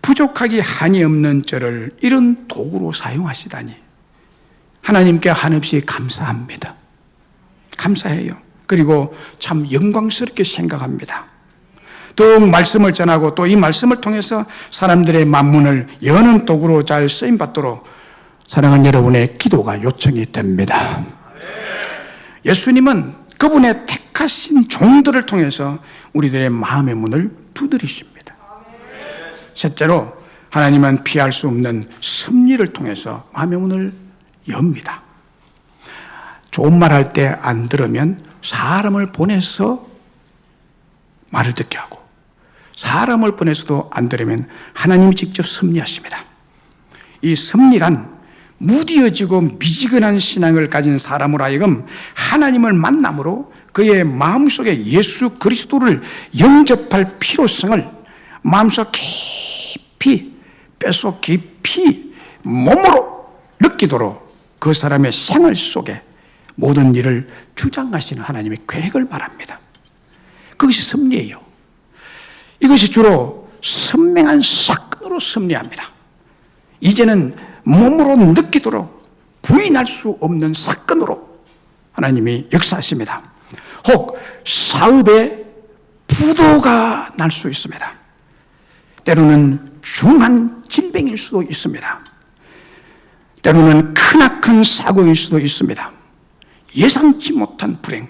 부족하기 한이 없는 저를 이런 도구로 사용하시다니 하나님께 한없이 감사합니다. 감사해요. 그리고 참 영광스럽게 생각합니다. 더욱 말씀을 전하고 또 이 말씀을 통해서 사람들의 만문을 여는 도구로 잘 쓰임받도록 사랑하는 여러분의 기도가 요청이 됩니다. 예수님은 그분의 택하신 종들을 통해서 우리들의 마음의 문을 두드리십니다. 셋째로 하나님은 피할 수 없는 섭리를 통해서 마음의 문을 엽니다. 좋은 말 할 때 안 들으면 사람을 보내서 말을 듣게 하고, 사람을 보내서도 안 들으면 하나님이 직접 섭리하십니다. 이 섭리란 무디어지고 미지근한 신앙을 가진 사람으로 하여금 하나님을 만남으로 그의 마음속에 예수 그리스도를 영접할 필요성을 마음속 깊이, 뼛속 깊이 몸으로 느끼도록 그 사람의 생활 속에 모든 일을 주장하시는 하나님의 계획을 말합니다. 그것이 섭리예요. 이것이 주로 선명한 사건으로 섭리합니다. 이제는 몸으로 느끼도록 부인할 수 없는 사건으로 하나님이 역사하십니다. 혹 사업에 부도가 날 수 있습니다. 때로는 중한 질병일 수도 있습니다. 때로는 크나큰 사고일 수도 있습니다. 예상치 못한 불행,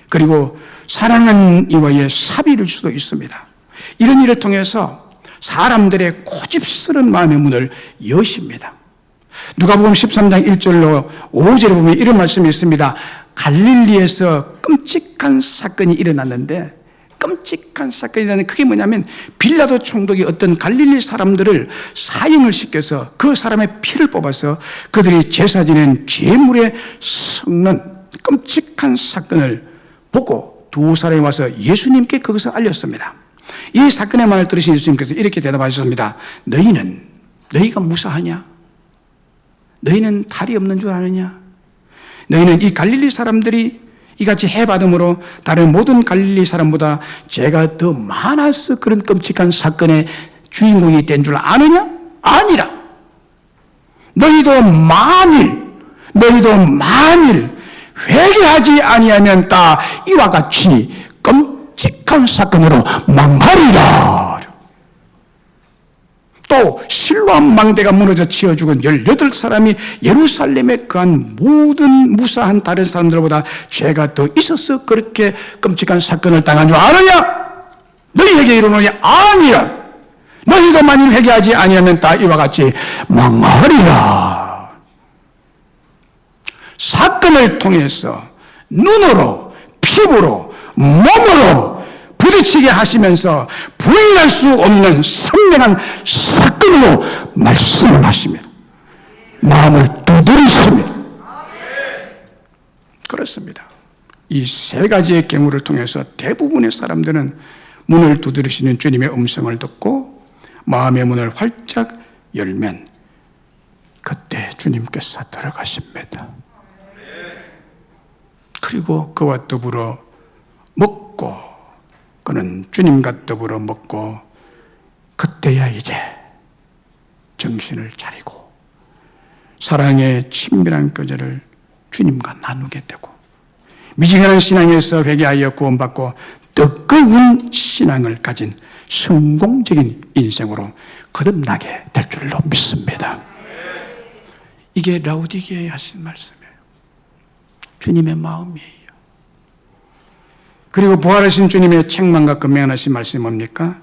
그리고 사랑하는 이와의 사비일 수도 있습니다. 이런 일을 통해서 사람들의 고집스러운 마음의 문을 여십니다. 누가복음 13장 1절로 5절에 보면 이런 말씀이 있습니다. 갈릴리에서 끔찍한 사건이 일어났는데, 끔찍한 사건이 일어났는데 그게 뭐냐면 빌라도 총독이 어떤 갈릴리 사람들을 사형을 시켜서 그 사람의 피를 뽑아서 그들이 제사 지낸 제물에 섞는 끔찍한 사건을 보고 두 사람이 와서 예수님께 그것을 알렸습니다. 이 사건의 말을 들으신 예수님께서 이렇게 대답하셨습니다. 너희가 무사하냐? 너희는 탈이 없는 줄 아느냐? 너희는 이 갈릴리 사람들이 이같이 해받음으로 다른 모든 갈릴리 사람보다 죄가 더 많아서 그런 끔찍한 사건의 주인공이 된 줄 아느냐? 아니라 너희도 만일 회개하지 아니하면 다 이와 같이 끔찍한 사건으로 망하리라. 또 실로암 망대가 무너져 치어 죽은 18사람이 예루살렘에 거한 모든 무사한 다른 사람들보다 죄가 더 있어서 그렇게 끔찍한 사건을 당한 줄 아느냐? 너희에게 이르노니 아니라 너희가 만일 회개하지 아니하면 다 이와 같이 망하리라. 사건을 통해서 눈으로, 피부로, 몸으로 부딪히게 하시면서 부인할 수 없는 선명한 사건으로 말씀을 하시며 마음을 두드리십니다. 그렇습니다. 이 세 가지의 경우를 통해서 대부분의 사람들은 문을 두드리시는 주님의 음성을 듣고 마음의 문을 활짝 열면 그때 주님께서 들어가십니다. 그리고 그와 더불어 먹고 그는 주님과 더불어 먹고 그때야 이제 정신을 차리고 사랑의 친밀한 교제를 주님과 나누게 되고 미지근한 신앙에서 회개하여 구원받고 뜨거운 신앙을 가진 성공적인 인생으로 거듭나게 될 줄로 믿습니다. 이게 라우디게에 하신 말씀이에요. 주님의 마음이에요. 그리고 부활하신 주님의 책망과 금명하신 말씀이 뭡니까?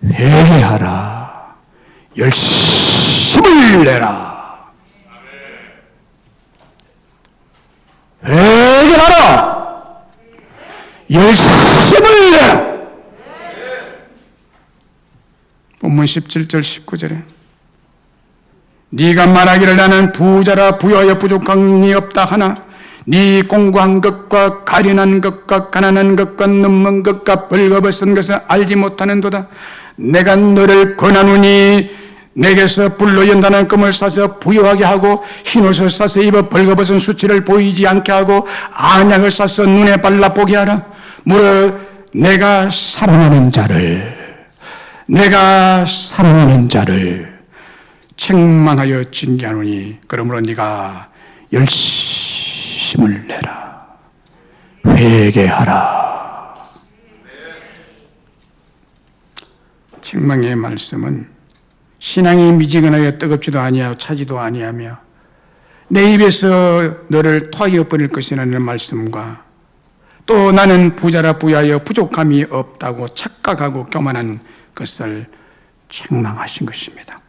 회개하라. 열심을 내라. 회개하라. 열심을 내라. 본문 17절 19절에 네가 말하기를 나는 부자라 부여하여 부족함이 없다 하나 네 공고한 것과 가련한 것과 가난한 것과 눈먼 것과 벌거벗은 것을 알지 못하는도다. 내가 너를 권하노니 내게서 불로 연단한 금을 사서 부요하게 하고 흰옷을 사서 입어 벌거벗은 수치를 보이지 않게 하고 안약을 사서 눈에 발라 보게 하라. 무릇 내가 사랑하는 자를 책망하여 징계하노니 그러므로 네가 열심을 내라. 회개하라. 책망의 말씀은 신앙이 미지근하여 뜨겁지도 아니하고 차지도 아니하며 내 입에서 너를 토하여 버릴 것이라는 말씀과 또 나는 부자라 부여하여 부족함이 없다고 착각하고 교만한 것을 책망하신 것입니다.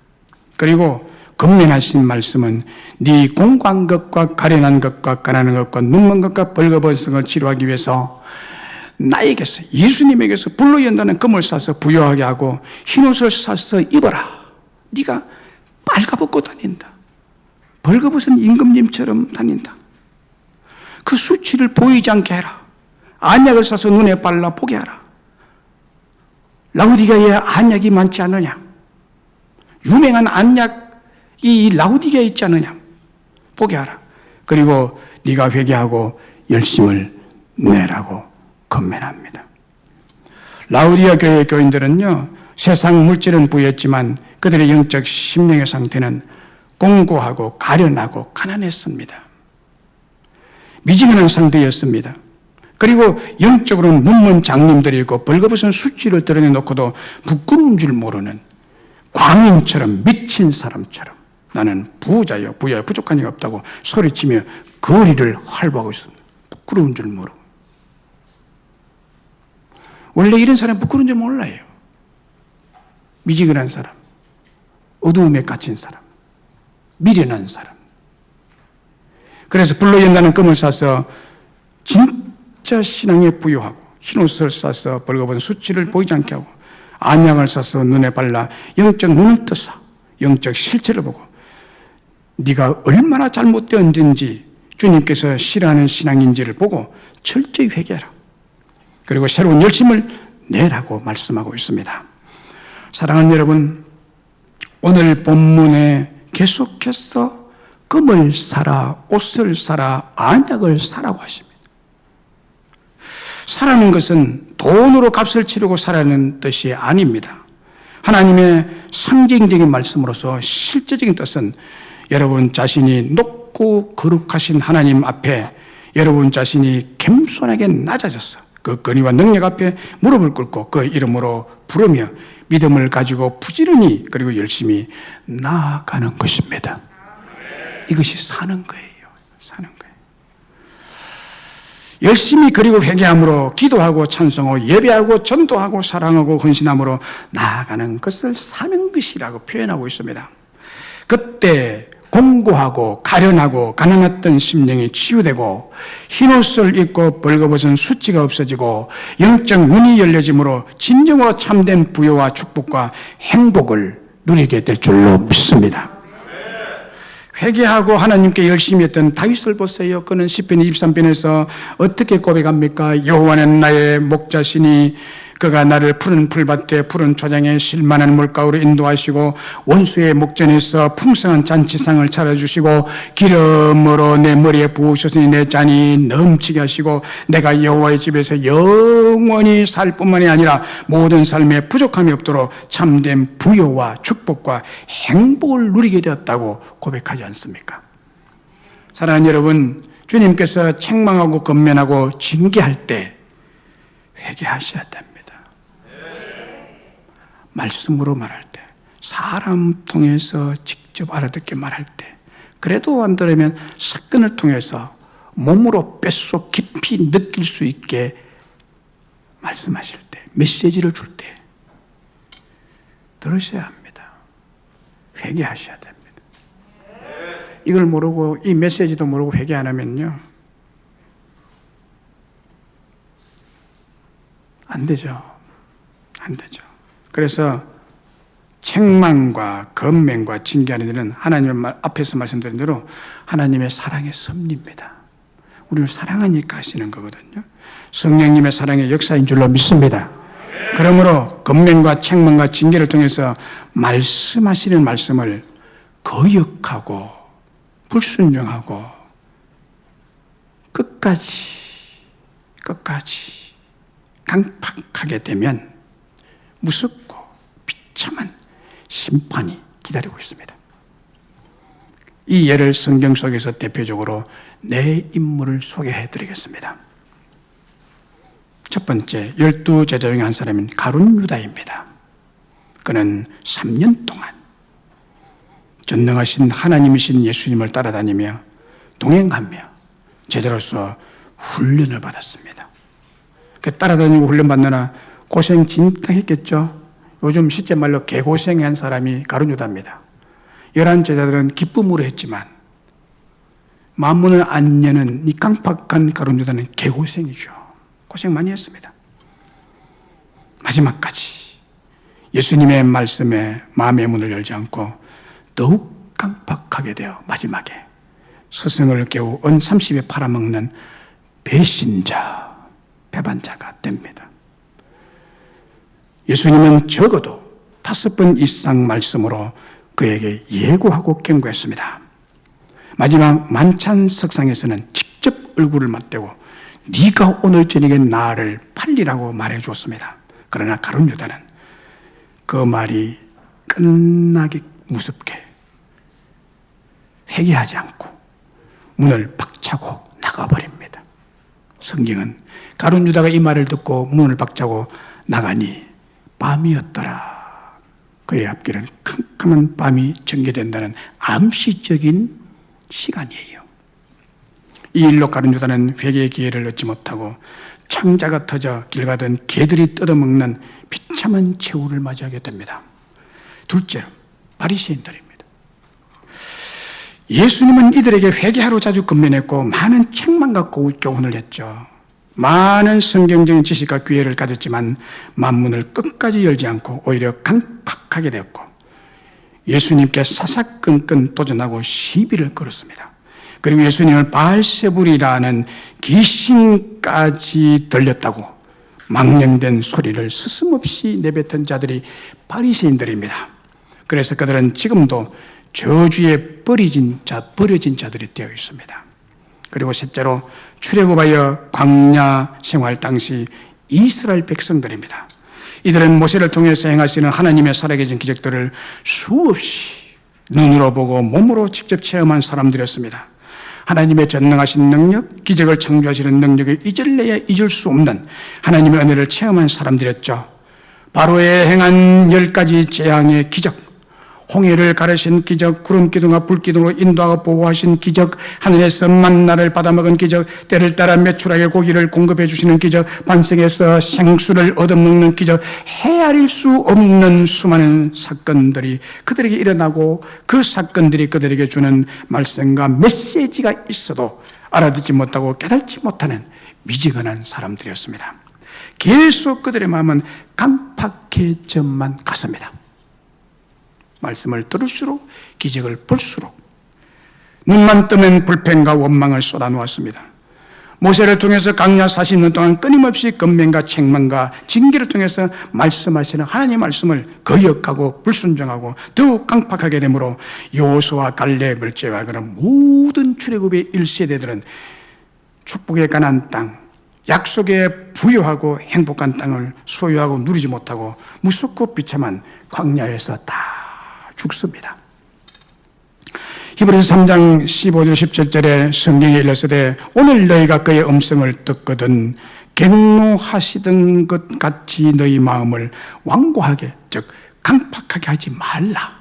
그리고 금면하신 말씀은 네 공고한 것과 가련한 것과 가난한 것과 눈먼 것과 벌거벗은 것을 치료하기 위해서 나에게서 예수님에게서 불로 연다는 금을 사서 부요하게 하고 흰옷을 사서 입어라. 네가 빨가벗고 다닌다. 벌거벗은 임금님처럼 다닌다. 그 수치를 보이지 않게 해라. 안약을 사서 눈에 발라 보게 하라. 라우디게아에 안약이 많지 않느냐? 유명한 안약이 라우디게아에 있지 않느냐? 보게 하라. 그리고 네가 회개하고 열심을 내라고 건면합니다. 라우디게아 교회 교인들은요, 세상 물질은 부였지만 그들의 영적 심령의 상태는 공고하고 가련하고 가난했습니다. 미지근한 상태였습니다. 그리고 영적으로는 눈먼 장님들이고 벌거벗은 수치를 드러내놓고도 부끄러운 줄 모르는 광인처럼 미친 사람처럼 나는 부자요 부여요 부족한 게 없다고 소리치며 거리를 활보하고 있습니다. 부끄러운 줄 모르고. 원래 이런 사람 부끄러운 줄 몰라요. 미지근한 사람, 어두움에 갇힌 사람, 미련한 사람. 그래서 불로 연다는 금을 사서 진짜 신앙에 부여하고 흰옷을 사서 벌거벗은 수치를 보이지 않게 하고 안약을 사서 눈에 발라 영적 눈을 떠서 영적 실체를 보고 네가 얼마나 잘못되었는지 주님께서 싫어하는 신앙인지를 보고 철저히 회개하라. 그리고 새로운 열심을 내라고 말씀하고 있습니다. 사랑하는 여러분, 오늘 본문에 계속해서 금을 사라, 옷을 사라, 안약을 사라고 하십니다. 사라는 것은 돈으로 값을 치르고 사라는 뜻이 아닙니다. 하나님의 상징적인 말씀으로서 실제적인 뜻은 여러분 자신이 높고 거룩하신 하나님 앞에 여러분 자신이 겸손하게 낮아져서 그 권위와 능력 앞에 무릎을 꿇고 그 이름으로 부르며 믿음을 가지고 부지런히 그리고 열심히 나아가는 것입니다. 이것이 사는 거예요. 사는 거예요. 열심히 그리고 회개함으로 기도하고 찬송하고 예배하고 전도하고 사랑하고 헌신함으로 나아가는 것을 사는 것이라고 표현하고 있습니다. 그때 공고하고 가련하고 가난했던 심령이 치유되고 흰옷을 입고 벌거벗은 수치가 없어지고 영적 눈이 열려짐으로 진정으로 참된 부요와 축복과 행복을 누리게 될 줄로 믿습니다. 회개하고 하나님께 열심히 했던 다윗을 보세요. 그는 시편 23편에서 어떻게 고백합니까? 여호와는 나의 목자시니 그가 나를 푸른 풀밭에 푸른 초장에 쉴만한 물가로 인도하시고 원수의 목전에서 풍성한 잔치상을 차려주시고 기름으로 내 머리에 부으셨으니 내 잔이 넘치게 하시고 내가 여호와의 집에서 영원히 살 뿐만이 아니라 모든 삶에 부족함이 없도록 참된 부요와 축복과 행복을 누리게 되었다고 고백하지 않습니까? 사랑하는 여러분, 주님께서 책망하고 건면하고 징계할 때 회개하셔야 됩니다. 말씀으로 말할 때, 사람 통해서 직접 알아듣게 말할 때, 그래도 안 들으면 사건을 통해서 몸으로 뼛속 깊이 느낄 수 있게 말씀하실 때, 메시지를 줄 때 들으셔야 합니다. 회개하셔야 됩니다. 이걸 모르고 이 메시지도 모르고 회개 안 하면요 안 되죠. 안 되죠. 그래서 책망과 건면과 징계하는 일은 하나님 앞에서 말씀드린 대로 하나님의 사랑의 섭리입니다. 우리를 사랑하니까 하시는 거거든요. 성령님의 사랑의 역사인 줄로 믿습니다. 그러므로 건면과 책망과 징계를 통해서 말씀하시는 말씀을 거역하고 불순종하고 끝까지 강팍하게 되면 무섭고 비참한 심판이 기다리고 있습니다. 이 예를 성경 속에서 대표적으로 네 인물을 소개해 드리겠습니다. 첫 번째, 12제자 중에 한 사람인 가룟 유다입니다. 그는 3년 동안 전능하신 하나님이신 예수님을 따라다니며 동행하며 제자로서 훈련을 받았습니다. 그 따라다니고 훈련받느라 고생 진짜 했겠죠. 요즘 실제 말로 개고생한 사람이 가룟 유다입니다. 11 제자들은 기쁨으로 했지만 마음문을 안 여는 이 깡팍한 가룟 유다는 개고생이죠. 고생 많이 했습니다. 마지막까지 예수님의 말씀에 마음의 문을 열지 않고 더욱 깡팍하게 되어 마지막에 스승을 겨우 은 30에 팔아먹는 배신자, 배반자가 됩니다. 예수님은 적어도 5번 이상 말씀으로 그에게 예고하고 경고했습니다. 마지막 만찬 석상에서는 직접 얼굴을 맞대고 네가 오늘 저녁에 나를 팔리라고 말해 주었습니다. 그러나 가룟 유다는 그 말이 끝나기 무섭게 회개하지 않고 문을 박차고 나가버립니다. 성경은 가룟 유다가 이 말을 듣고 문을 박차고 나가니 밤이었더라. 그의 앞길은 캄캄한 밤이 전개된다는 암시적인 시간이에요. 이 일로 가룟 유다는 회개의 기회를 얻지 못하고 창자가 터져 길 가던 개들이 뜯어먹는 비참한 최후를 맞이하게 됩니다. 둘째로 바리새인들입니다. 예수님은 이들에게 회개하러 자주 건면했고 많은 책망과 교훈을 했죠. 많은 성경적인 지식과 기회를 가졌지만 만문을 끝까지 열지 않고 오히려 강팍하게 되었고 예수님께 사사건건 도전하고 시비를 걸었습니다. 그리고 예수님을 바알세불이라는 귀신까지 들렸다고 망령된 소리를 스스럼없이 내뱉은 자들이 바리새인들입니다. 그래서 그들은 지금도 저주에 버려진 자들이 되어 있습니다. 그리고 셋째로 출애굽하여 광야 생활 당시 이스라엘 백성들입니다. 이들은 모세를 통해서 행하시는 하나님의 살아계신 기적들을 수없이 눈으로 보고 몸으로 직접 체험한 사람들이었습니다. 하나님의 전능하신 능력, 기적을 창조하시는 능력을 잊을래야 잊을 수 없는 하나님의 은혜를 체험한 사람들이었죠. 바로에 행한 10가지 재앙의 기적, 홍해를 가르신 기적, 구름 기둥과 불 기둥으로 인도하고 보호하신 기적, 하늘에서 만나를 받아먹은 기적, 때를 따라 매출하게 고기를 공급해 주시는 기적, 반석에서 생수를 얻어먹는 기적, 헤아릴 수 없는 수많은 사건들이 그들에게 일어나고 그 사건들이 그들에게 주는 말씀과 메시지가 있어도 알아듣지 못하고 깨닫지 못하는 미지근한 사람들이었습니다. 계속 그들의 마음은 강팍해져만 갔습니다. 말씀을 들을수록, 기적을 볼수록 눈만 뜨면 불평과 원망을 쏟아놓았습니다. 모세를 통해서 광야 40년 동안 끊임없이 권면과 책망과 징계를 통해서 말씀하시는 하나님의 말씀을 거역하고 불순종하고 더욱 강팍하게 되므로 여호수아와 갈렙을 제외하고는 모든 출애굽의 1세대들은 축복의 가나안 땅, 약속의 부유하고 행복한 땅을 소유하고 누리지 못하고 무섭고 비참한 광야에서 다 죽습니다. 히브리서 3장 15절 17절에 성경에 일렀으되 오늘 너희가 그의 음성을 듣거든 갱노하시던 것 같이 너희 마음을 완고하게, 즉 강팍하게 하지 말라.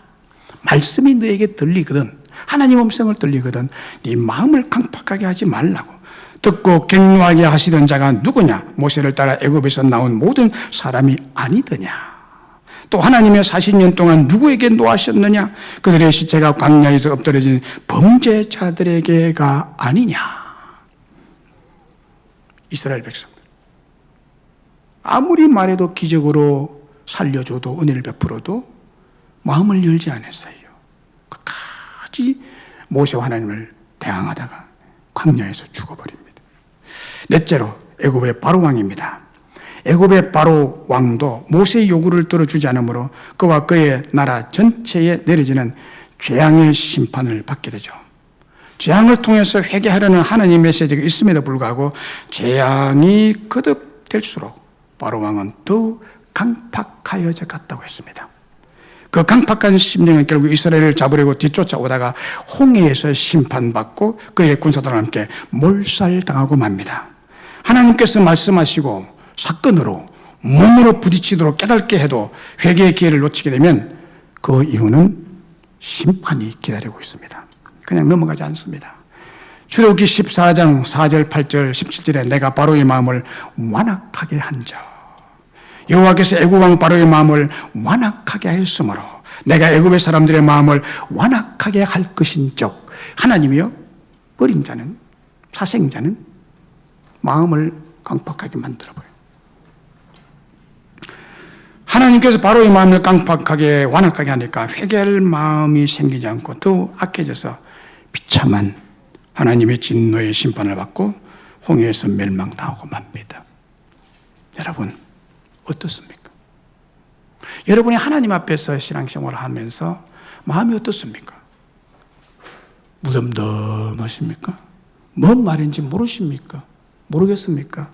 말씀이 너에게 들리거든, 하나님 음성을 들리거든 네 마음을 강팍하게 하지 말라고. 듣고 갱노하게 하시던 자가 누구냐? 모세를 따라 애굽에서 나온 모든 사람이 아니더냐? 또 하나님의 40년 동안 누구에게 노하셨느냐? 그들의 시체가 광야에서 엎드려진 범죄자들에게가 아니냐? 이스라엘 백성들, 아무리 말해도 기적으로 살려줘도 은혜를 베풀어도 마음을 열지 않았어요. 끝까지 모세와 하나님을 대항하다가 광야에서 죽어버립니다. 넷째로 애굽의 바로 왕입니다. 애굽의 바로 왕도 모세의 요구를 들어주지 않으므로 그와 그의 나라 전체에 내려지는 재앙의 심판을 받게 되죠. 재앙을 통해서 회개하려는 하나님의 메시지가 있음에도 불구하고 재앙이 거듭될수록 바로 왕은 더욱 강팍하여져 갔다고 했습니다. 그 강팍한 심령은 결국 이스라엘을 잡으려고 뒤쫓아오다가 홍해에서 심판받고 그의 군사들과 함께 몰살당하고 맙니다. 하나님께서 말씀하시고 사건으로 몸으로 부딪히도록 깨닫게 해도 회개의 기회를 놓치게 되면 그 이유는 심판이 기다리고 있습니다. 그냥 넘어가지 않습니다. 출애굽기 14장 4절 8절 17절에 내가 바로의 마음을 완악하게 한 자, 여호와께서 애굽 왕 바로의 마음을 완악하게 하였으므로 내가 애굽의 사람들의 마음을 완악하게 할 것인즉, 하나님이요 버린 자는, 사생자는 마음을 강팍하게 만들어버려요. 하나님께서 바로의 마음을 강팍하게 완악하게 하니까 회개할 마음이 생기지 않고 더 악해져서 비참한 하나님의 진노의 심판을 받고 홍해에서 멸망당하고 맙니다. 여러분 어떻습니까? 여러분이 하나님 앞에서 신앙생활을 하면서 마음이 어떻습니까? 무덤덤하십니까? 뭔 말인지 모르십니까? 모르겠습니까?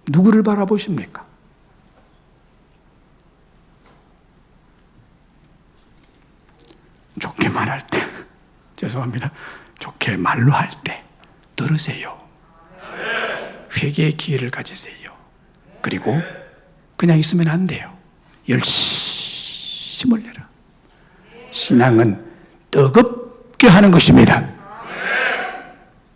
누구를 바라보십니까? 좋게 말할 때, 죄송합니다, 좋게 말로 할 때 들으세요. 회개의 기회를 가지세요. 그리고 그냥 있으면 안 돼요. 열심을 내라. 신앙은 뜨겁게 하는 것입니다.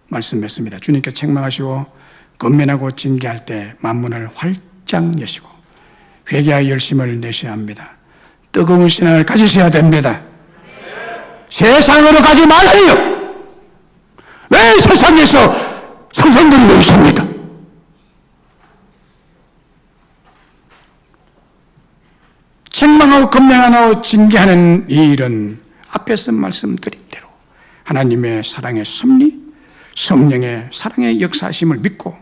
말씀했습니다. 주님께 책망하시고 권면하고 징계할 때 만문을 활짝 여시고 회개의 열심을 내셔야 합니다. 뜨거운 신앙을 가지셔야 됩니다. 세상으로 가지 마세요. 왜 세상에서 선생들이 있습니까? 책망하고 권면하고 징계하는 이 일은 앞에서 말씀드린 대로 하나님의 사랑의 섭리, 성령의 사랑의 역사하심을 믿고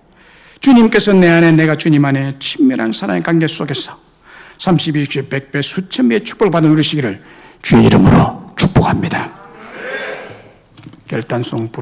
주님께서 내 안에 내가 주님 안에 친밀한 사랑의 관계 속에서 32배, 100배, 수천 배의 축복을 받아 누리시기를 주의 이름으로 축복합니다. 결단송 부릅니다.